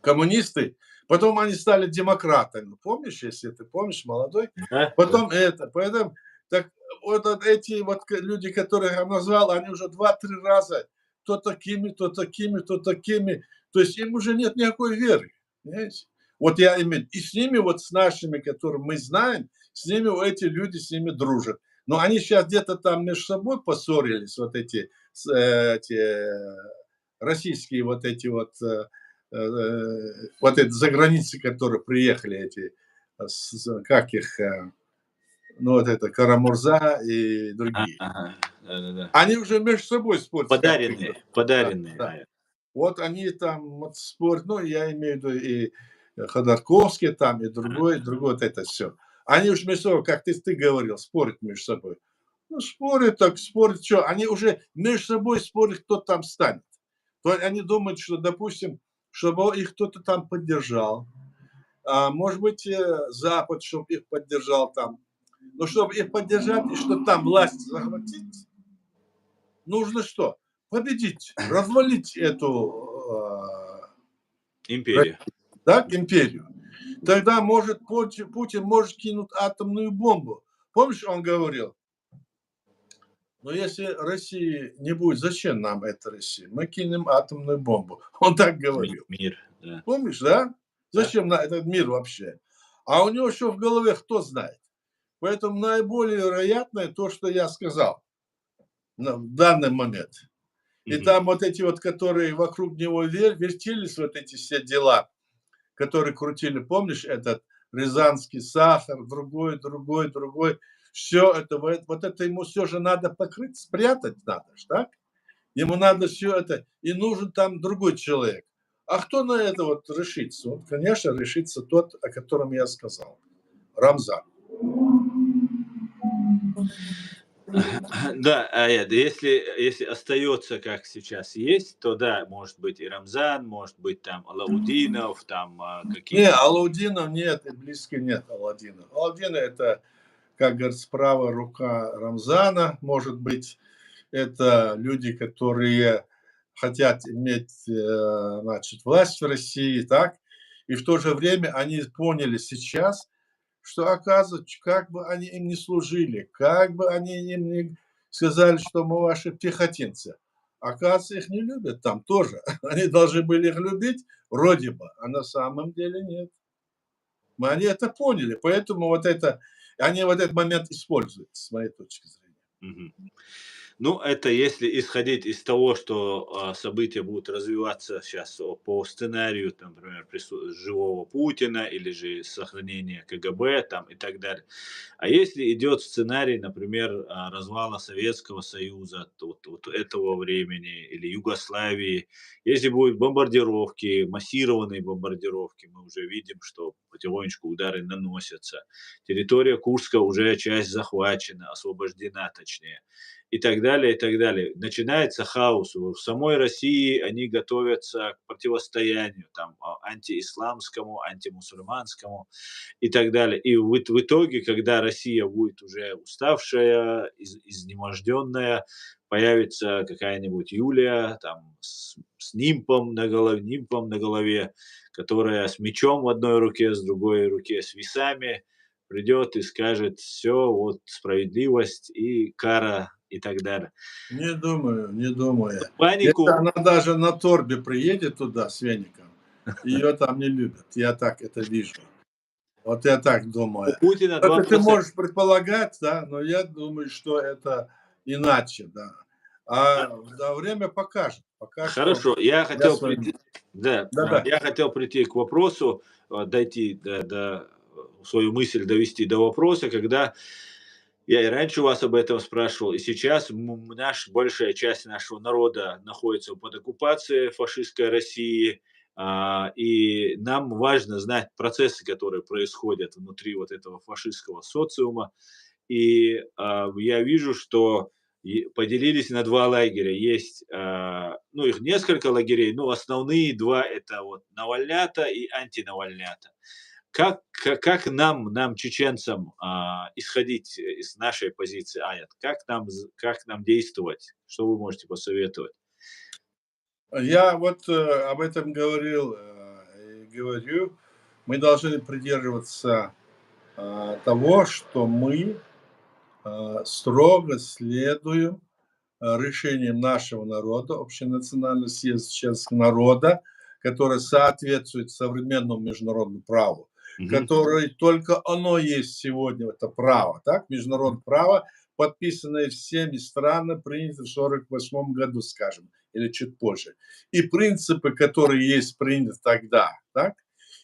коммунисты, потом они стали демократами. Помнишь, если ты помнишь, молодой? Да, да. Потом это, поэтому так вот эти вот люди, которых я назвал, они уже 2-3 раза то такими, то такими, то такими. То есть им уже нет никакой веры. Понимаете? Вот я имею, и с ними, вот с нашими, которых мы знаем, с ними эти люди с ними дружат. Но они сейчас где-то там между собой поссорились, вот эти российские вот эти вот эти заграницы, которые приехали, эти, как их, ну вот это Карамурза и Ага, другие. ага. Да-да-да. Они уже между собой спорят, как придет. Подаренные, Да, подаренные. да. Вот они там вот спорят, ну, я имею в виду и Ходорковский там, и Ага. другой вот это все. Они уж между собой, как ты говорил, спорят между собой. Ну, спорят так, спорят, что? Они уже между собой спорят, кто там станет. То есть они думают, что, допустим, чтобы их кто-то там поддержал, может быть, Запад, чтобы их поддержал там. Но чтобы их поддержать и что там власть захватить, нужно что? Победить, развалить эту Империя. да, империю. Тогда может Путин может кинуть атомную бомбу. Помнишь, он говорил, но если России не будет, зачем нам эта Россия? Мы кинем атомную бомбу. Он так говорил. Мир, да. Помнишь, да? Да. Зачем на этот мир вообще? А у него еще в голове кто знает. Поэтому наиболее вероятное то, что я сказал в данный момент. И Мгм. там вот эти вот, которые вокруг него вертелись, вот эти все дела, которые крутили, помнишь, этот рязанский сахар, другой. Все это, вот это ему все же надо покрыть, спрятать надо, так? Ему надо все это, и нужен там другой человек. А кто на это вот решится? Вот, конечно, решится тот, о котором я сказал. Рамзан. Да, если остается, как сейчас есть, то да, может быть и Рамзан, может быть там Алаудинов, там Не, какие-то. Алаудинов нет, и близко нет Аладдина. Аладдина — это, как говорится, правая рука Рамзана, может быть. Это люди, которые хотят иметь, значит, власть в России, так? И в то же время они поняли сейчас, что, оказывается, как бы они им не служили, как бы они им не сказали, что мы ваши пехотинцы, оказывается, их не любят там тоже. Они должны были их любить вроде бы, а на самом деле нет. Они это поняли, поэтому вот это, они вот этот момент используют, с моей точки зрения. Мгм. Ну, это если исходить из того, что события будут развиваться сейчас по сценарию, там, например, живого Путина или же сохранения КГБ там, и так далее. А если идет сценарий, например, развала Советского Союза, вот этого времени или Югославии, если будут бомбардировки, массированные бомбардировки, мы уже видим, что потихонечку удары наносятся. Территория Курска уже часть захвачена, освобождена точнее и так далее, и так далее. Начинается хаос. В самой России они готовятся к противостоянию там, антиисламскому, антимусульманскому и так далее. И в итоге, когда Россия будет уже уставшая, изнеможденная, появится какая-нибудь Юлия там, с нимбом на голове, которая с мечом в одной руке, с другой руке с весами, придет и скажет: все, вот справедливость и кара и так далее. Не думаю, не думаю. Если Панику она даже на торбе приедет туда с веником, ее там не любят. Я так это вижу. Вот я так у думаю. Путина Это ты 2%. можешь предполагать, да, но я думаю, что это иначе, да. А да, время покажет. Пока что Хорошо, я я хотел с вами. прийти, да, Да-да. я хотел прийти к вопросу, дойти свою мысль довести до вопроса, когда я и раньше вас об этом спрашивал, и сейчас большая часть нашего народа находится под оккупацией фашистской России, и нам важно знать процессы, которые происходят внутри вот этого фашистского социума. И я вижу, что поделились на два лагеря. Есть, ну, их несколько лагерей, но основные два — это вот навальнята и антинавальнята. Как нам, чеченцам, исходить из нашей позиции, Аят? Как нам действовать? Что вы можете посоветовать? Я вот об этом говорил и говорю. Мы должны придерживаться того, что мы строго следуем решениям нашего народа, общенационального съезда чеченского народа, который соответствует современному международному праву, Мгм. которое только оно есть сегодня, это право, так, международное право, подписанное всеми странами, принято в 1948 году, скажем, или чуть позже. И принципы, которые есть приняты тогда, так,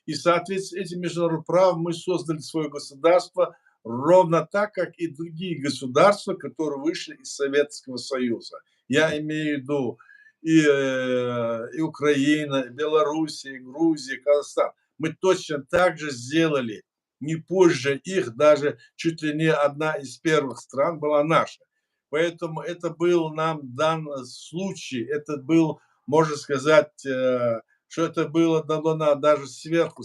и, соответственно, этим международным правом мы создали свое государство ровно так, как и другие государства, которые вышли из Советского Союза. Я имею в виду и Украина, и Белоруссия, и Грузия, и Казахстан. Мы точно так же сделали, не позже их, даже чуть ли не одна из первых стран была наша. Поэтому это был нам дан случай, это был, можно сказать, что это было дано даже сверху,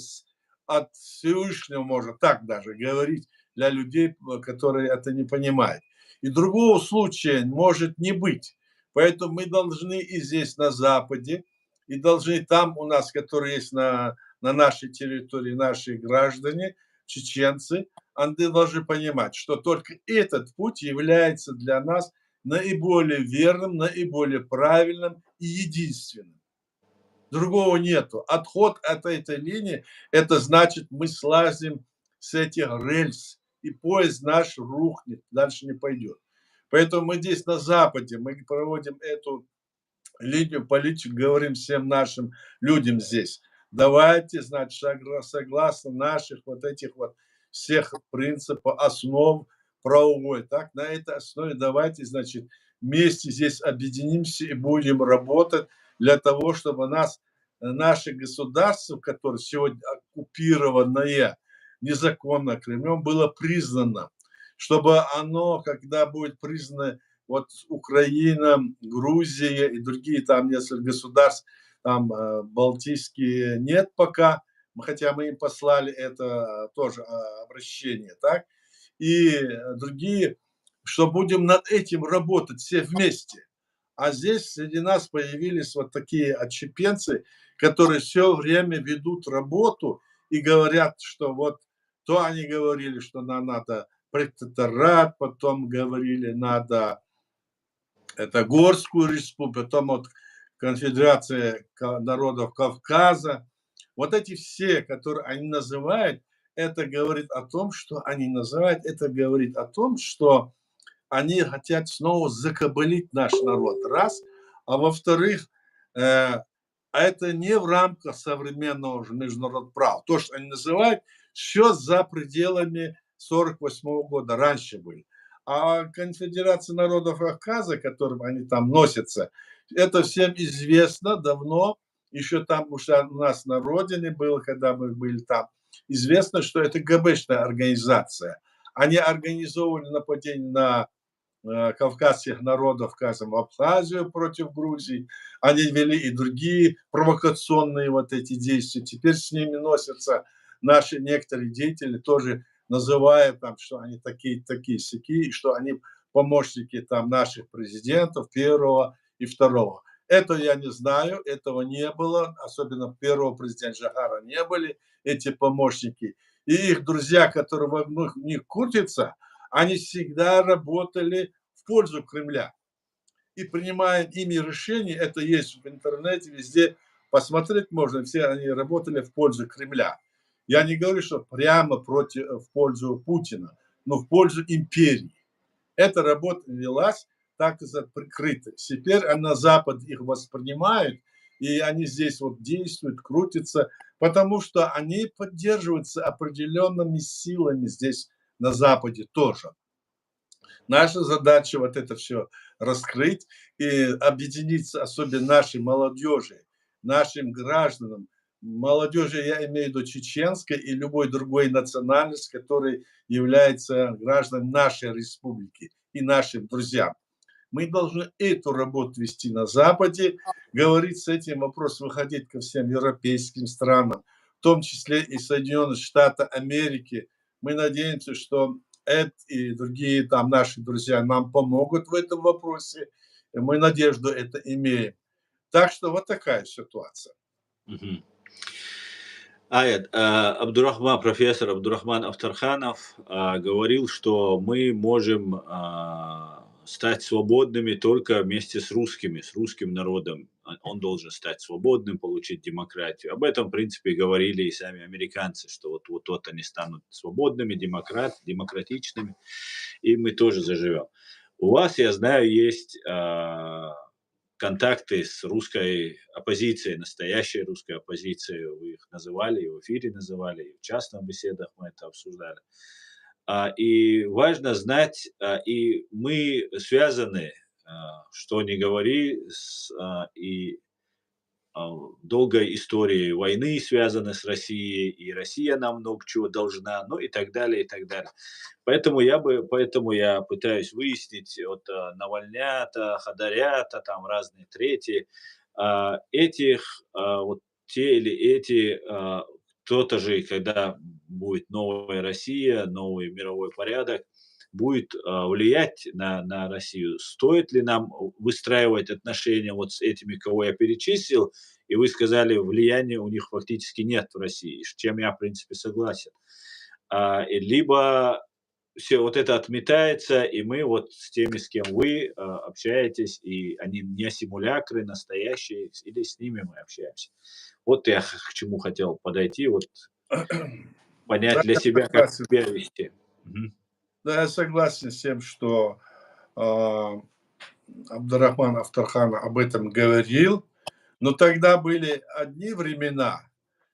от Всевышнего, можно так даже говорить, для людей, которые это не понимают. И другого случая может не быть. Поэтому мы должны и здесь, на Западе, и должны там у нас, которые есть на нашей территории, наши граждане, чеченцы, они должны понимать, что только этот путь является для нас наиболее верным, наиболее правильным и единственным. Другого нету. Отход от этой линии — это значит, мы слазим с этих рельс, и поезд наш рухнет, дальше не пойдет. Поэтому мы здесь на Западе, мы проводим эту линию политики, говорим всем нашим людям здесь: давайте, значит, согласно наших вот этих вот всех принципов, основ правовой, так, на этой основе давайте, значит, вместе здесь объединимся и будем работать для того, чтобы нас наше государство, которое сегодня оккупированное незаконно Кремлем, было признано, чтобы оно, когда будет признано вот Украина, Грузия и другие там несколько государств, там балтийские нет пока, хотя мы им послали это тоже обращение, так, и другие, что будем над этим работать все вместе. А здесь среди нас появились вот такие отщепенцы, которые все время ведут работу и говорят, что вот то они говорили, что нам надо протекторат, потом говорили, надо это Горскую республику, потом вот Конфедерация народов Кавказа. Вот эти все, которые они называют, это говорит о том, что они называют, это говорит о том, что они хотят снова закабалить наш народ, раз. А во-вторых, это не в рамках современного международного права. То, что они называют, все за пределами 1948 года, раньше были. А Конфедерация народов Кавказа, которым они там носятся, это всем известно давно, еще там уже у нас на родине было, когда мы были там, известно, что это ГБшная организация. Они организовывали нападение на кавказских народов, скажем, Абхазию против Грузии. Они вели и другие провокационные вот эти действия. Теперь с ними носятся наши некоторые деятели, тоже называя там, что они такие-сякие, что они помощники там наших президентов первого и второго. Это я не знаю, этого не было, особенно первого президента Жахара не были эти помощники. И их друзья, которые вокруг них крутятся, они всегда работали в пользу Кремля. И принимая ими решения, это есть в интернете, везде посмотреть можно, все они работали в пользу Кремля. Я не говорю, что прямо в пользу Путина, но в пользу империи. Эта работа велась так и прикрыто. Теперь на Запад их воспринимают, и они здесь вот действуют, крутятся, потому что они поддерживаются определенными силами здесь на Западе тоже. Наша задача вот это все раскрыть и объединиться, особенно нашей молодежи, нашим гражданам. Молодежи, я имею в виду чеченской и любой другой национальности, который является гражданами нашей республики и нашим друзьям. Мы должны эту работу вести на Западе, говорить с этим вопросом, выходить ко всем европейским странам, в том числе и Соединенных Штатов Америки. Мы надеемся, что Эд и другие там наши друзья нам помогут в этом вопросе. И мы надежду это имеем. Так что вот такая ситуация. Мгм. Профессор Абдурахман Авторханов говорил, что мы можем стать свободными только вместе с русским народом. Он должен стать свободным, получить демократию. Об этом, в принципе, говорили и сами американцы, что вот они станут свободными, демократичными, и мы тоже заживем. У вас, я знаю, есть контакты с русской оппозицией, настоящей русской оппозицией, вы их называли, и в эфире называли, и в частных беседах мы это обсуждали. И важно знать, и мы связаны, что ни говори, и долгой историей войны связаны с Россией, и Россия нам много чего должна, ну и так далее, и так далее. Поэтому я пытаюсь выяснить от Навальнята, Хадарята, там разные третьи, вот те или эти, кто-то же, когда будет новая Россия, новый мировой порядок, будет влиять на Россию. Стоит ли нам выстраивать отношения вот с этими, кого я перечислил, и вы сказали, влияния у них фактически нет в России, с чем я, в принципе, согласен. Либо все вот это отметается, и мы вот с теми, с кем вы общаетесь, и они не симулякры настоящие, или с ними мы общаемся. Вот я к чему хотел подойти, вот понять для себя, как себя вести. Да, я согласен с тем, что Абдурахман Авторхан об этом говорил, но тогда были одни времена,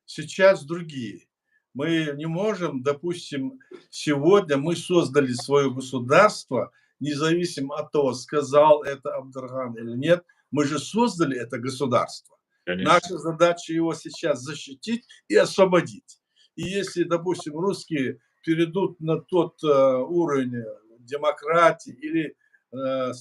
сейчас другие. Мы не можем, допустим, сегодня мы создали свое государство, независимо от того, сказал это Абдурхан или нет, мы же создали это государство. Конечно. Наша задача его сейчас защитить и освободить. И если, допустим, русские перейдут на тот уровень демократии или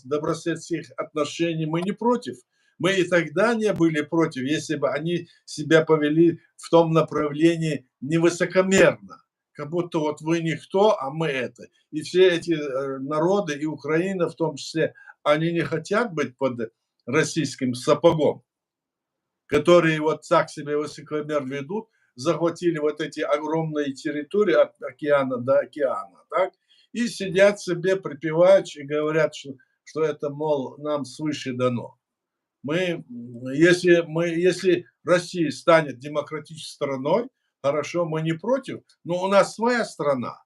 добрососедских отношений, мы не против. Мы и тогда не были против, если бы они себя повели в том направлении невысокомерно. Как будто вот вы никто, а мы это. И все эти народы, и Украина в том числе, они не хотят быть под российским сапогом, которые вот так себя высокомерно ведут, захватили вот эти огромные территории от океана до океана, так, и сидят себе, припевают и говорят, что это, мол, нам свыше дано. Если Россия станет демократической страной, хорошо, мы не против, но у нас своя страна.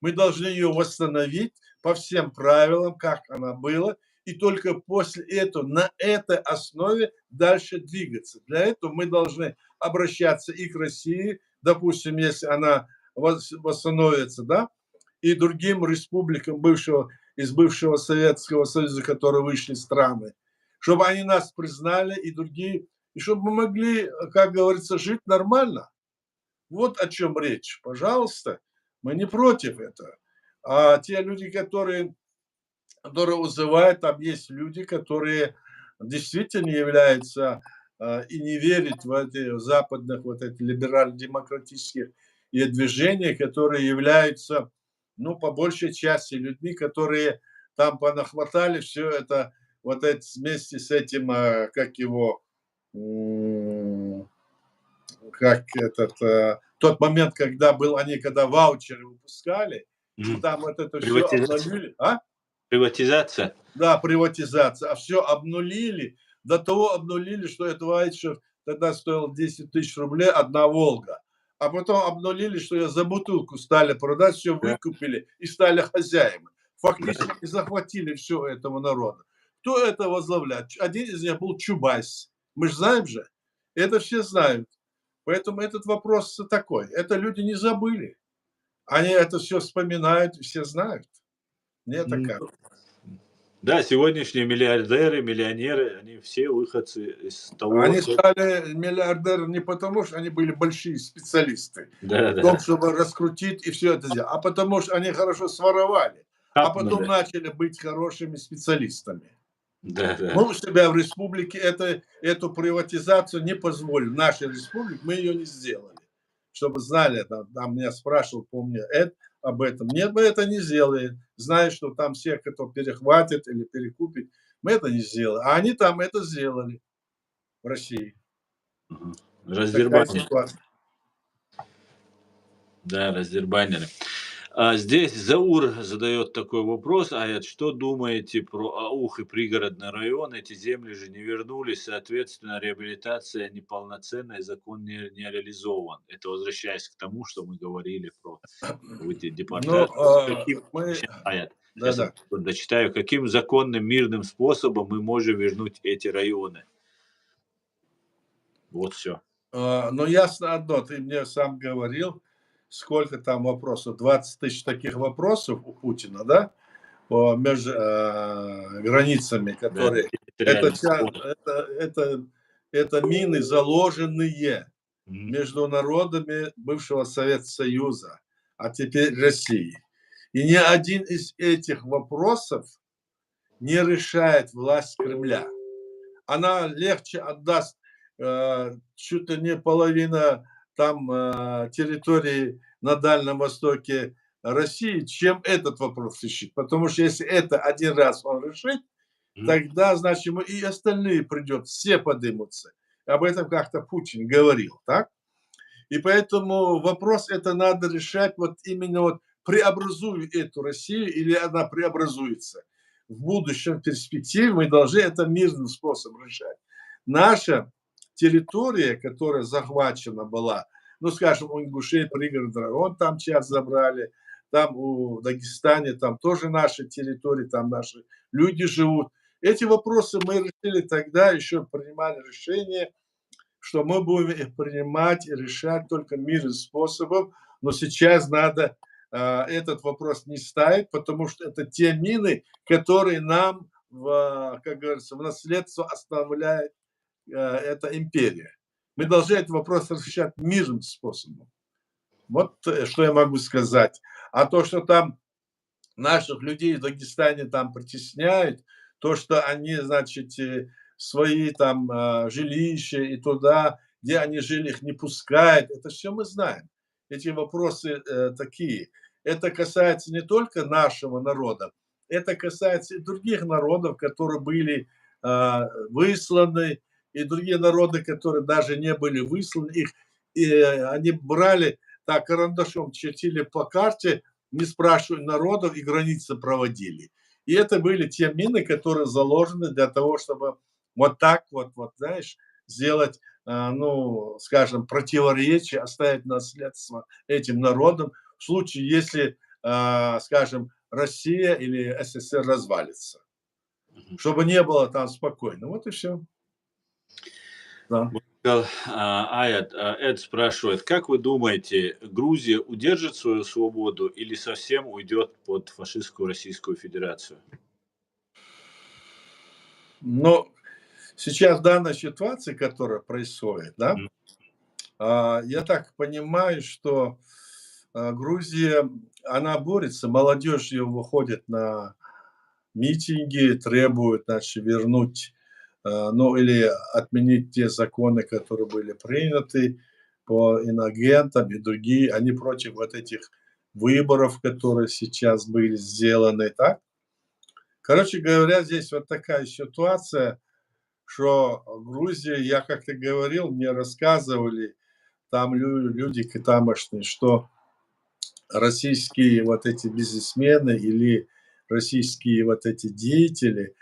Мы должны ее восстановить по всем правилам, как она была, и только после этого, на этой основе дальше двигаться. Для этого мы должны обращаться и к России, допустим, если она восстановится, да, и другим республикам из бывшего Советского Союза, которые вышли страны, чтобы они нас признали и другие, и чтобы мы могли, как говорится, жить нормально. Вот о чем речь. Пожалуйста, мы не против этого. А те люди, которые вызывают, там есть люди, которые действительно являются и не верят в эти западных, вот эти либерально-демократических движения, которые являются, ну, по большей части людьми, которые там понахватали все это, вот это вместе с этим, как его, как этот, тот момент, когда был, они когда ваучеры выпускали, и там вот это все Приватизация. обнулили. А? Приватизация. Да, приватизация. А все обнулили, до того обнулили, что это ваучер тогда стоил 10 тысяч рублей одна «Волга». А потом обнулили, что ее за бутылку стали продать, все Да, выкупили и стали хозяевами. да. Фактически захватили все этого народа. Кто это возглавляет? Один из них был Чубайс. Мы же знаем же. Это все знают. Поэтому этот вопрос такой. Это люди не забыли. Они это все вспоминают, все знают. Не это М, как. да, сегодняшние миллиардеры, миллионеры, они все выходцы из того Они стали миллиардеры не потому, что они были большие специалисты в том, да-да, чтобы раскрутить и все это сделать, а потому что они хорошо своровали, а потом хапнули. начали быть хорошими специалистами. Да-да. Мы у себя в республике эту приватизацию не позволили. В нашей республике мы ее не сделали. Чтобы знали, там меня спрашивал, помню, об этом. Нет, мы это не сделали. Зная, что там всех, кто перехватит или перекупит, мы это не сделали. А они там это сделали в России. Мгм. Такая Раздербанили. ситуация. Да, раздербанили. Здесь Заур задает такой вопрос: что думаете про Аух и пригородный район? Эти земли же не вернулись, соответственно, реабилитация неполноценная, закон не реализован. Это возвращаясь к тому, что мы говорили про Но депортацию. мы, Щас, щас я да-да. дочитаю. Каким законным мирным способом мы можем вернуть эти районы? Вот все. Но ясно одно, ты мне сам говорил, сколько там вопросов, 20 тысяч таких вопросов у Путина, да, между границами, Да, которые, это территориальный вся, спор. это мины, заложенные Мгм. между народами бывшего Советского Союза, а теперь России. И ни один из этих вопросов не решает власть Кремля. Она легче отдаст чуть ли не половина там территории на Дальнем Востоке России, чем этот вопрос решить. Потому что если это один раз он решит, Мгм. тогда, значит, ему и остальные придет, все поднимутся. Об этом как-то Путин говорил, так? И поэтому вопрос это надо решать вот именно вот преобразуя эту Россию или она преобразуется. В будущем перспективе мы должны это мирным способом решать. Наша территория, которая захвачена была, ну, скажем, у ингушей пригород Драгон, там часть забрали, там в Дагестане, там тоже наши территории, там наши люди живут. Эти вопросы мы решили тогда, еще принимали решение, что мы будем их принимать и решать только мирным способом, но сейчас надо этот вопрос не ставить, потому что это те мины, которые нам, как говорится, в наследство оставляет это империя. Мы должны этот вопрос решать мирным способом. Вот что я могу сказать. А то, что там наших людей в Дагестане там притесняют, то, что они, значит, свои там жилища и туда, где они жили, их не пускают, это все мы знаем. Эти вопросы такие. Это касается не только нашего народа, это касается и других народов, которые были высланы, и другие народы, которые даже не были высланы, их, и они брали, так, карандашом чертили по карте, не спрашивая народов, и границы проводили. И это были те мины, которые заложены для того, чтобы вот так вот, знаешь, сделать, ну, скажем, противоречие, оставить наследство этим народам в случае, если, скажем, Россия или СССР развалится. Чтобы не было там спокойно. Вот и все. Да. Аят, Эд спрашивает, как вы думаете, Грузия удержит свою свободу или совсем уйдет под фашистскую Российскую Федерацию? Но сейчас в данной ситуации, которая происходит, да, я так понимаю, что Грузия, она борется, молодежь ее выходит на митинги, требует, значит, вернуть, ну, или отменить те законы, которые были приняты по инагентам и другие. Они против вот этих выборов, которые сейчас были сделаны, так? Короче говоря, здесь вот такая ситуация, что Грузия, я как-то говорил, мне рассказывали там люди тамошние, что российские вот эти бизнесмены или российские вот эти деятели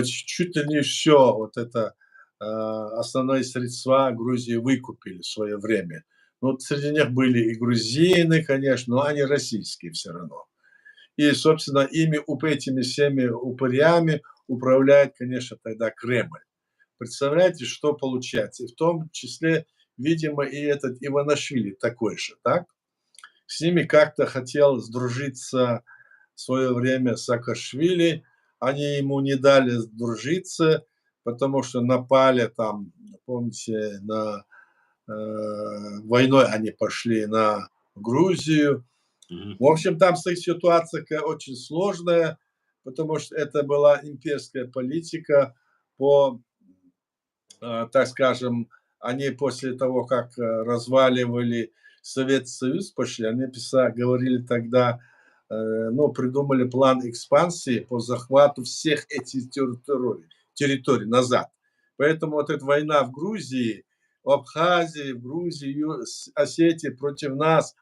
чуть ли не все вот это основные средства Грузии выкупили в свое время. Ну, вот среди них были и грузины, конечно, но они российские все равно. И, собственно, этими всеми упырями управляет, конечно, тогда Кремль. Представляете, что получается? И в том числе, видимо, и этот Иванашвили такой же, так? С ними как-то хотел сдружиться в свое время Саакашвили. Они ему не дали сдружиться, потому что напали там, помните, войной они пошли на Грузию. В общем, там ситуация очень сложная, потому что это была имперская политика по, так скажем, они после того, как разваливали Советский Союз, пошли, они говорили тогда, ну, придумали план экспансии по захвату всех этих территорий назад. Поэтому вот эта война в Грузии, в Абхазии, в Грузии, Осетии против нас,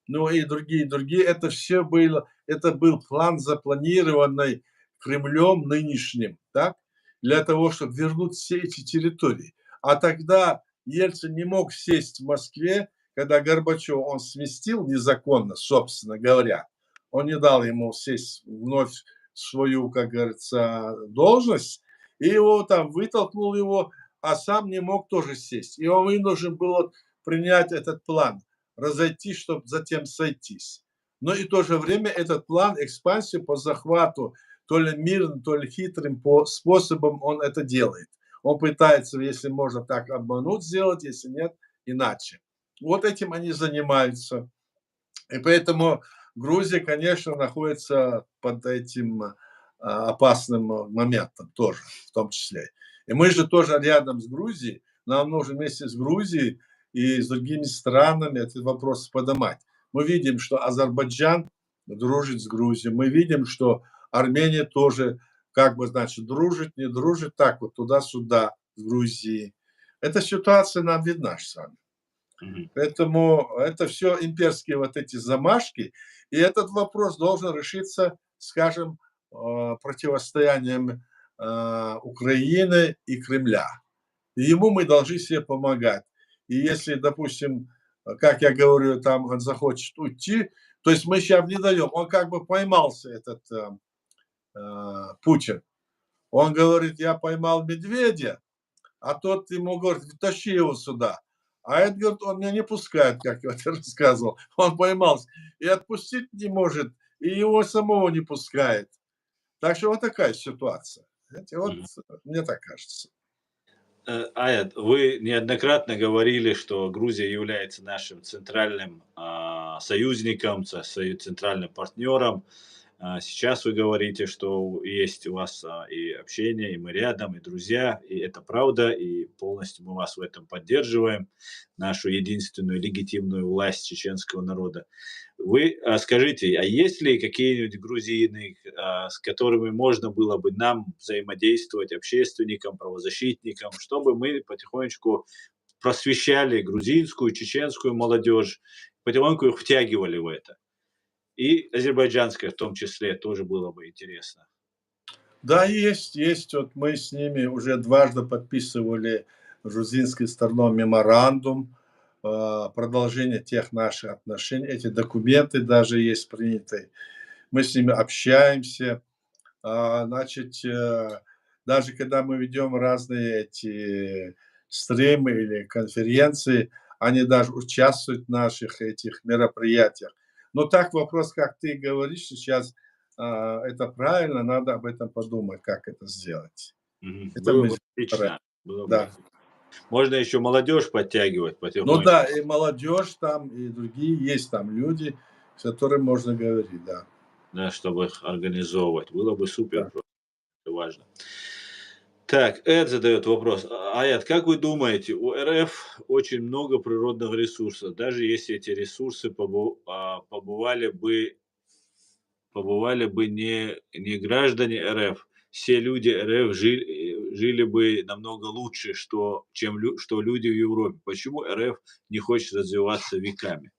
ну и другие, это все было, это был план запланированный Кремлем нынешним, так, для того, чтобы вернуть все эти территории. А тогда Ельцин не мог сесть в Москве, когда Горбачев он сместил незаконно, собственно говоря. Он не дал ему сесть вновь в свою, как говорится, должность, и его там вытолкнул его, а сам не мог тоже сесть. И он вынужден был принять этот план, разойтись, чтобы затем сойтись. Но и в то же время этот план экспансии по захвату то ли мирным, то ли хитрым способом он это делает. Он пытается, если можно так обмануть, сделать, если нет, иначе. Вот этим они занимаются. И поэтому Грузия, конечно, находится под этим опасным моментом тоже, в том числе. И мы же тоже рядом с Грузией, нам нужно вместе с Грузией и с другими странами этот вопрос поднимать. Мы видим, что Азербайджан дружит с Грузией, мы видим, что Армения тоже, как бы, значит, дружит, не дружит, так вот туда-сюда с Грузией. Эта ситуация нам видна с вами. Поэтому это все имперские вот эти замашки, и этот вопрос должен решиться, скажем, противостоянием Украины и Кремля. И ему мы должны себе помогать. И если, допустим, как я говорю, там он захочет уйти, то есть мы сейчас не даем, он как бы поймался, этот Путин. Он говорит, я поймал медведя, а тот ему говорит, тащи его сюда. А этот говорит, он меня не пускает, как я тебе рассказывал. Он поймался. И отпустить не может, и его самого не пускает. Так что вот такая ситуация. Знаете, вот мне так кажется. Аят, вы неоднократно говорили, что Грузия является нашим центральным союзником, центральным партнером. Сейчас вы говорите, что есть у вас и общение, и мы рядом, и друзья, и это правда, и полностью мы вас в этом поддерживаем, нашу единственную легитимную власть чеченского народа. Вы скажите, а есть ли какие-нибудь грузины, с которыми можно было бы нам взаимодействовать, общественникам, правозащитникам, чтобы мы потихонечку просвещали грузинскую, чеченскую молодежь, потихоньку их втягивали в это? И азербайджанская в том числе тоже было бы интересно. Да, есть. Вот мы с ними уже дважды подписывали грузинской стороной меморандум, продолжение тех наших отношений. Эти документы даже есть приняты. Мы с ними общаемся. Значит, даже когда мы ведем разные эти стримы или конференции, они даже участвуют в наших этих мероприятиях. Но так вопрос, как ты говоришь сейчас, это правильно, надо об этом подумать, как это сделать. Мгм. Это Было мы бы стараемся. отлично, было бы Да. отлично. Можно еще молодежь подтягивать Ну потихоньку, да, и молодежь там, и другие есть там люди, с которыми можно говорить, да. да, чтобы их организовывать. Было бы супер, Да. просто важно. Так, Эд задает вопрос. Аят, как вы думаете, у РФ очень много природных ресурсов, даже если эти ресурсы побывали бы не граждане РФ, все люди РФ жили бы намного лучше, что люди в Европе. Почему РФ не хочет развиваться веками?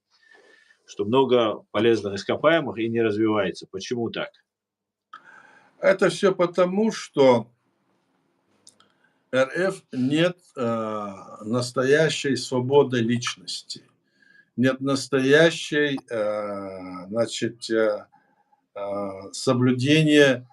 Что много полезных ископаемых и не развивается. Почему так? Это все потому, что РФ нет настоящей свободы личности, нет настоящей, значит, соблюдения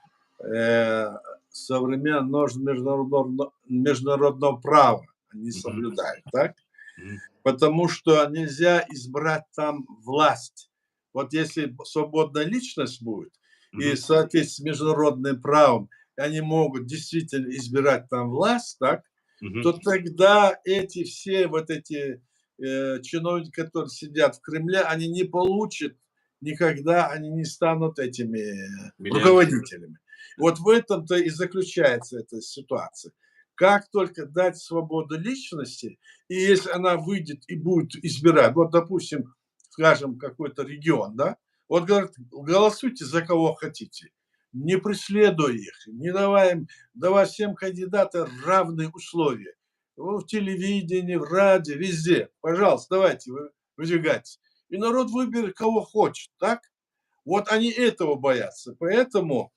современных норм международного права. Они Мгм. соблюдают, так? Мгм. Потому что нельзя избрать там власть. Вот если свободная личность будет, и Мгм. в соответствии с международным правом они могут действительно избирать там власть, так, Мгм. то тогда эти все вот эти чиновники, которые сидят в Кремле, они не получат никогда, они не станут этими Миллиард. руководителями. Вот в этом-то и заключается эта ситуация. Как только дать свободу личности, и если она выйдет и будет избирать, вот, допустим, скажем, какой-то регион, да, вот говорит, голосуйте за кого хотите, не преследуй их, не давай им, давай всем кандидатам равные условия. Ну, в телевидении, в радио, везде. Пожалуйста, давайте, выдвигайтесь. И народ выберет, кого хочет, так? Вот они этого боятся. Поэтому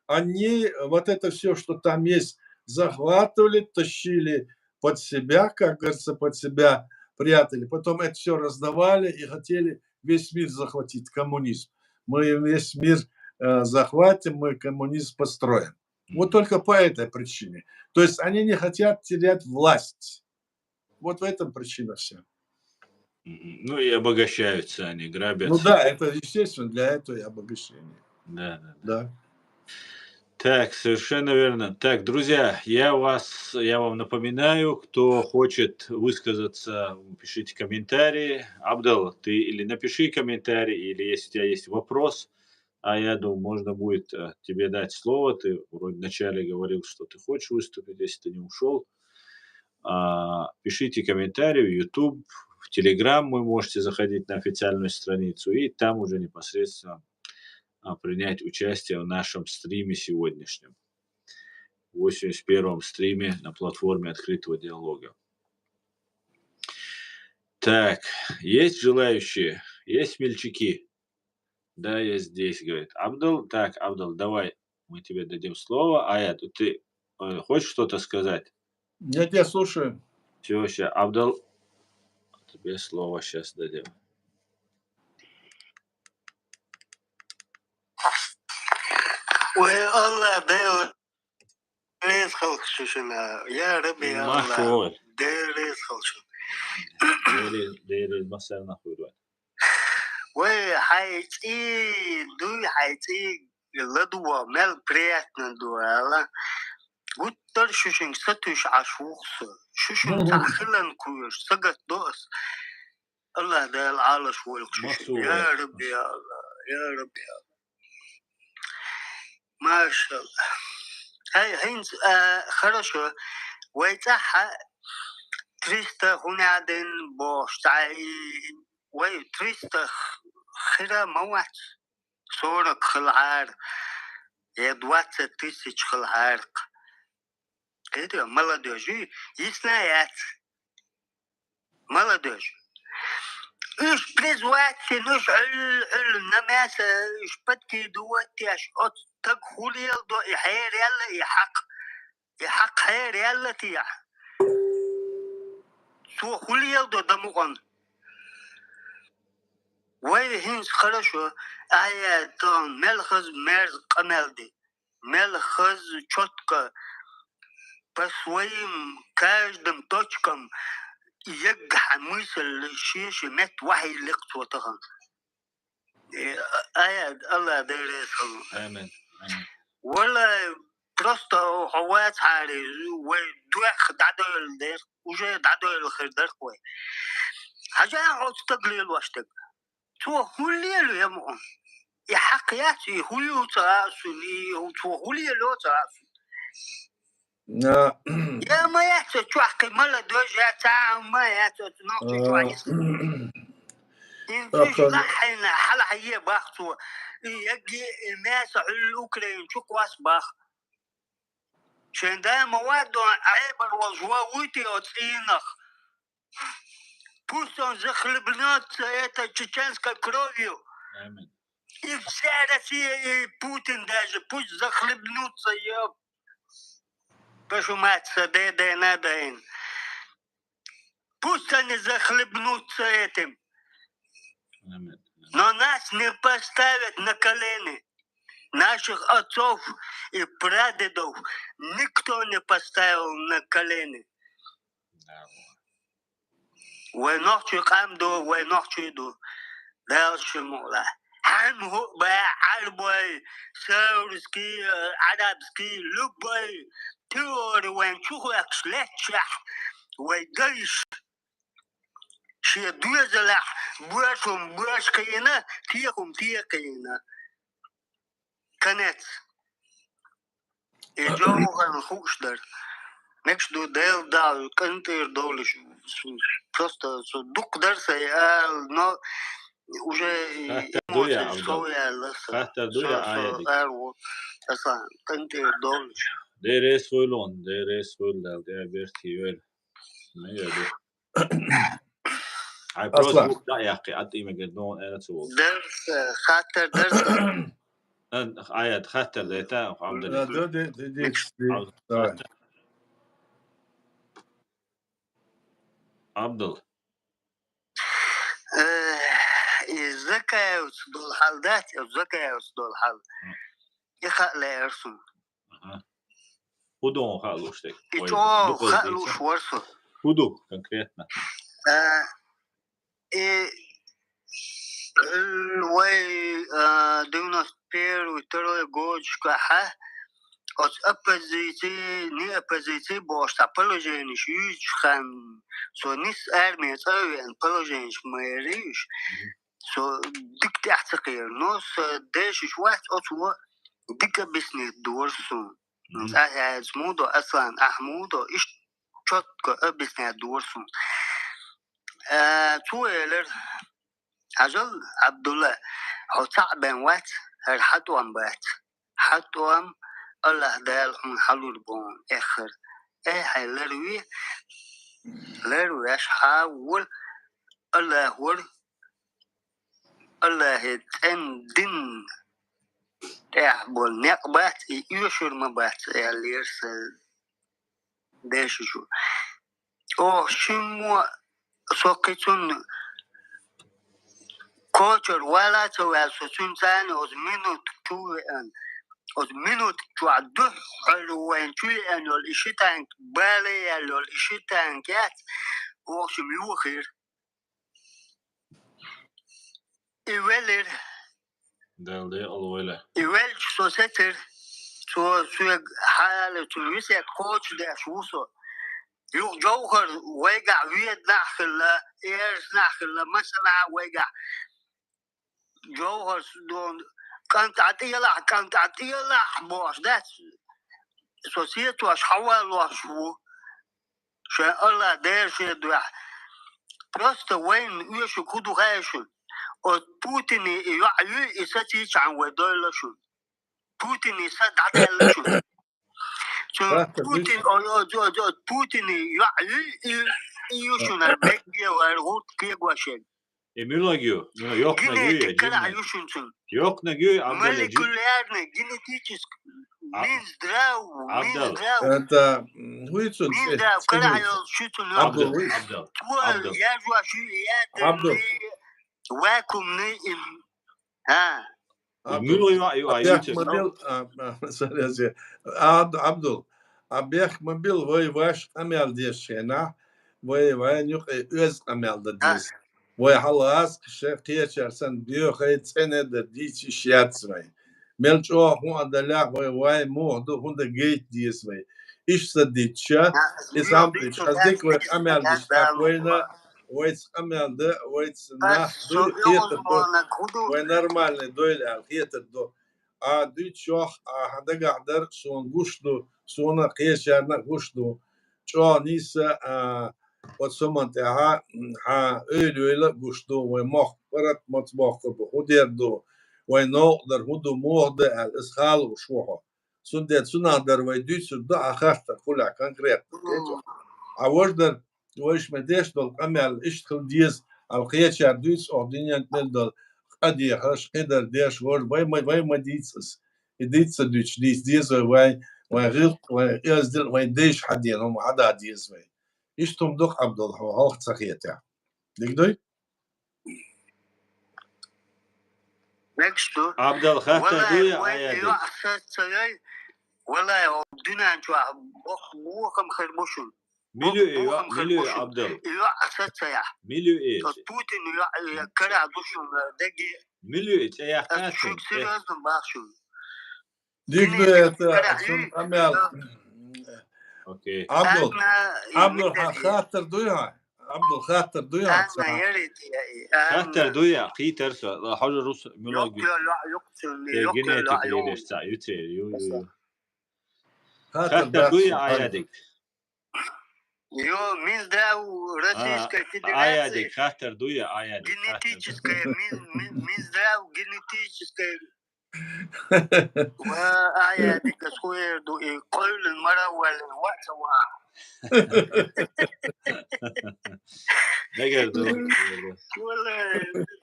они вот это все, что там есть, захватывали, тащили под себя, как говорится, под себя прятали. Потом это все раздавали и хотели весь мир захватить, коммунизм. Мы весь мир захватим, мы коммунизм построим. Вот Мгм. только по этой причине. То есть они не хотят терять власть. Вот в этом причина вся. Мгм. Ну и обогащаются они, грабят Ну себе. да, это естественно, для этого и обогащение. Да, да, да. Да. Так, совершенно верно. Так, друзья, я вам напоминаю, кто хочет высказаться, пишите комментарии. Абдал, ты или напиши комментарий, или если у тебя есть вопрос, а я думаю, можно будет тебе дать слово. Ты вроде вначале говорил, что ты хочешь выступить, если ты не ушел. Пишите комментарии в YouTube, в Telegram вы можете заходить на официальную страницу и там уже непосредственно принять участие в нашем стриме сегодняшнем. 81-м стриме на платформе открытого диалога. Так, есть желающие? Есть смельчаки? Да, я здесь, говорит. Абдул, так, Абдул, давай мы тебе дадим слово. Тут ты хочешь что-то сказать? Я тебя слушаю. Все, сейчас, Абдул, тебе слово сейчас дадим. والله دير خلشنا يا ربي يا ما الله شغل دير خلشنا دير المسار نخوي وحيتي دوي حيتي لدوا مال بريات ندوا قطر شوشن ستوش عشوخس شوشن تأخلن كويش سقط دوس الله ده العالش والخشوشن يا رب يا الله يا رب يا الله ما شاء الله هاي هينز خرشة ويتاحة تريستا هنادن بوش تعي وي تريستا خيرا موات صورك خلعار يدوات تيسيش خلعارق كده ملادوجي يسنايات ملادوج إيش بريزوات نوش عل نماس إيش بدكي دواتي أش أت تقولي يلدو يحير يلا يحق حير يلا تيع سو خولي يلدو دمغن وي هنس خرشو آيا دون ملخز مرز قمالدي ملخز چوتك بس ويم كاجدم توچكم يجح مثل الشيش مت وحي لقط وطغن آيات الله ديريس آمين آمين ولا просто هوات حالي ودوخ دعدو الدير وجا دعدو الخير در كوي حاجة عود تقليل واشتق تو هوليلو يا مؤمن يا حقياتي هوليو تراسوني تو هوليلو تراسوني يا ما يحتاج تحقي ملا دوجة تاع ما يحتاج نوتي جوايس إنتش لحنا حلا هي باختو يجي الناس على الأوكران شو كواس باخ شن ده مواد عبر وزواويتي وتسينخ بوستون زخل بنات سيتا تشيتشانسكا كروفيو آمين إفسادتي بوتين داج بوش زخل بنوت سياب بشو مات سديدة نادين بوستون زخل بنوت سيتم آمين Но нас не поставят на колени. Наших отцов и прадедов никто не поставил на колени. ونحكي قامدو ونحكي دو دالش مولا هو بقى عربي سورسكي عربسكي لبي تيوري وين شوخك شلتشح ويديش شي دوزلح بواشهم بواش قينا تيهم تيقينا كانت يجوغ الخوش در نكش دو ديل دال كنتر دولش просто دوك درسي نو уже دويا صويا لسه حتى دويا عادي اصلا كنتر دولش ديريس ويلون ديريس ويل ده بيرتي ويل ما يدو هاي بروس لا يا اخي عطي ما قدون انا سو درس خاطر درس آيات خاطر ديتا عبد عبد الزكاة وصدول حال ذات الزكاة وصدول حال يخلق لا يرسم خدو خالوش تك يتو خالوش ورسو خدو конкретно الوي دونا سبير وترو جوج كحه от оппозиции не оппозиции бошта положение шуч хан so nis армия цавен положение шмериш so dik تعتقير نص داش شوات أطوى ديك بسني دورسو نتاعز مودو أصلا أحمودو إيش شوتك بسني دورسو تويلر عجل عبد الله أو تعبان وات هر حتوام بات حتوام الله دالهم حلول بون آخر هاي لروي أشحاول الله هو الله تندن بول نقبات يشور مبات اللي يرسل داش شو أو شمو سوقتون كوتر ولا توال سوتون ثاني أو منو تشوفن أو منو تعدو حلوين شوي أنو الإشتان بالي أنو الإشتان كات أو شميو خير إيوالر دالدي الولا إيوال سوستر سو حالة ويسيت كوتش ده شوسو يو جوهر ويقع ويد داخل ايرس داخل مثلا ويقع جوهر دون كانت عطيلة بوش ده سوسيت واش حوال واشو شو الله دير شي دوح بروست وين يشو كودو غاشو او بوتين يعيو يساتيش عن ودول شو بوتين يسد عدل شو بوتين بوتين يعيو يشو نربيجي ويرغوت كيق واشين Emilagio, yok na جيني güya, تكلا cinne. عيوشن شو Yok na güya, Abdal. молекулярный генетический Минздрав Это Хуицун. Минздрав كلا شو Абдул. Abdal. يا جوا شو يا Абдул. واكم نيم ها Emilagio Абдул. Абдул. Абех мобил вой ваш амел дешена. Вой ванюк öz амел да дес. Вой халас шеф кечерсен био хайт сене да дичи шятсвай. Мелчо ху адалях вой мо до хунда гейт дисвай. Иш садича изамдич аздик вой амел дишта война ويتس أمل ده ويتس نه دوی خیتر دو وی نرمال دوی ال خیتر دو دوی چوخ هداga در سون گوش دو سون قیش یارنا گوش دو چو نیس و سومنت ها öyle گوش دو و مخ برات مطبخ دو خودیر دو و نو در هدو موه ده ال اسخال و شوها سون ده سون در و دوی سود ده آخرت کلا کنکریت آوش در ويش مديش دول قمل اشتغل ديز القيت شاردوس أردنيا تمل قدي هش قدر ديش ورد واي ما ديتس ديتس ديز واي غير واي يزدل واي ديش حدين هم عدا ديز واي اشتم دوق عبد الله هالخ سخيتها ديك نكستو Abdal hatta duya ayadi. والله الدنيا شو بوكم خربوشون Milio Abdal. Milio بوتين كلا دوشون دقي Milio ya hatta. شو سيريزم باشو ديك ده أمل Okey. عبد خاطر دويها عبد خاطر دويها Hatta duya قيتر سو حاجة روس Milagio. Genetik lider sa yuter. Hatta duya ayadik. يو Минздрав Российской Федерации. Ayadik. Hatta duya ayadik. Генетическое Минздрав генетическое وآياتك سوير دو كل المرة والوقت نقدر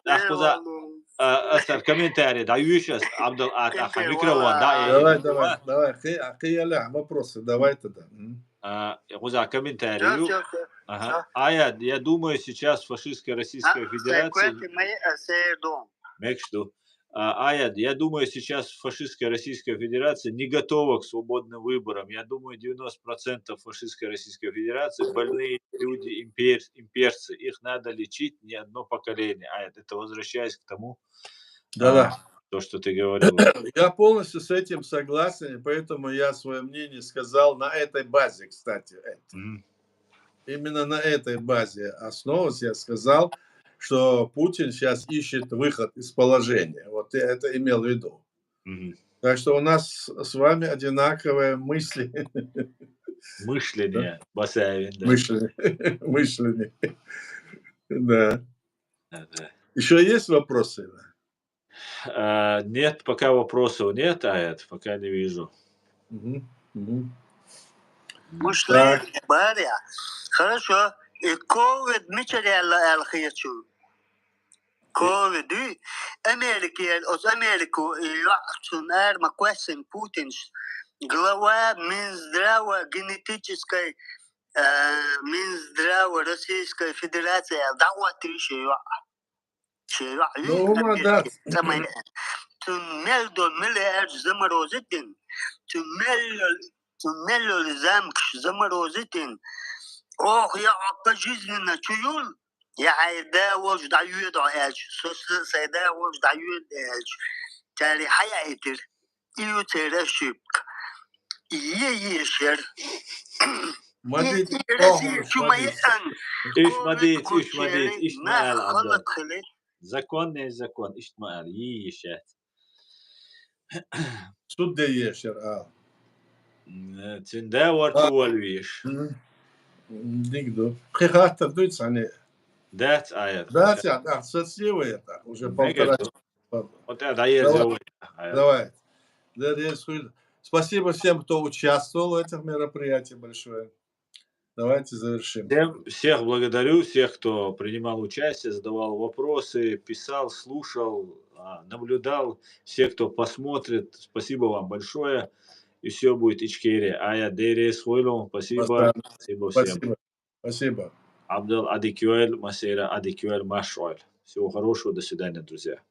أخذ أستر комментарий даешь Абдул أخ микрофон давай خيالة вопрос давай тогда أخذ комментарий Ая, я думаю, сейчас фашистская Российская Федерация Аяд, я думаю, сейчас фашистская Российская Федерация не готова к свободным выборам. Я думаю, 90% фашистской Российской Федерации больные люди, имперцы. Их надо лечить не одно поколение. Аяд, это возвращаясь к тому, то, что ты говорил. Я полностью с этим согласен, поэтому я свое мнение сказал на этой базе, кстати. Именно на этой базе основываясь, я сказал, что Путин сейчас ищет выход из положения. Вот я это имел в виду. Так что у нас с вами одинаковые мысли. Мышление. Басаевин, да. Мышление. Да. Еще есть вопросы? Нет, пока вопросов нет, Аят, пока не вижу. Мышление, Баря. Хорошо. И ковид мечеряла алхиячу. ковид Америки, от Америку и маквесин Путин глава Минздрава генетической Минздрава Российской Федерации дعوة شيوع تمل دول مليار زمروزتين تمل زامكش زمروزتين اوه يا عطجزنا تشيول يا عيدا وجد عيود عاج سيدا وجد عيود عاج تالي حياتر إيو ترشبك يشر مديد إيش مال عبد الله закон не закон إيش مال يشات سود يشر تنداور تولويش ديكدو خاطر دويتس يعني دات آيات دات يعني سوسيوي уже полтора часа. вот это дает Давай. Спасибо всем, кто участвовал в этих мероприятиях большое. Давайте завершим. Всех благодарю, всех, кто принимал участие, задавал вопросы, писал, слушал, наблюдал, всех, кто посмотрит. Спасибо вам большое. И все будет Ичкерия. Ая Дерес Хойлом. Спасибо. Спасибо всем. Спасибо. Абдел Адикюэль, Масейра Адикюэль Машуэль. Всего хорошего. До свидания, друзья.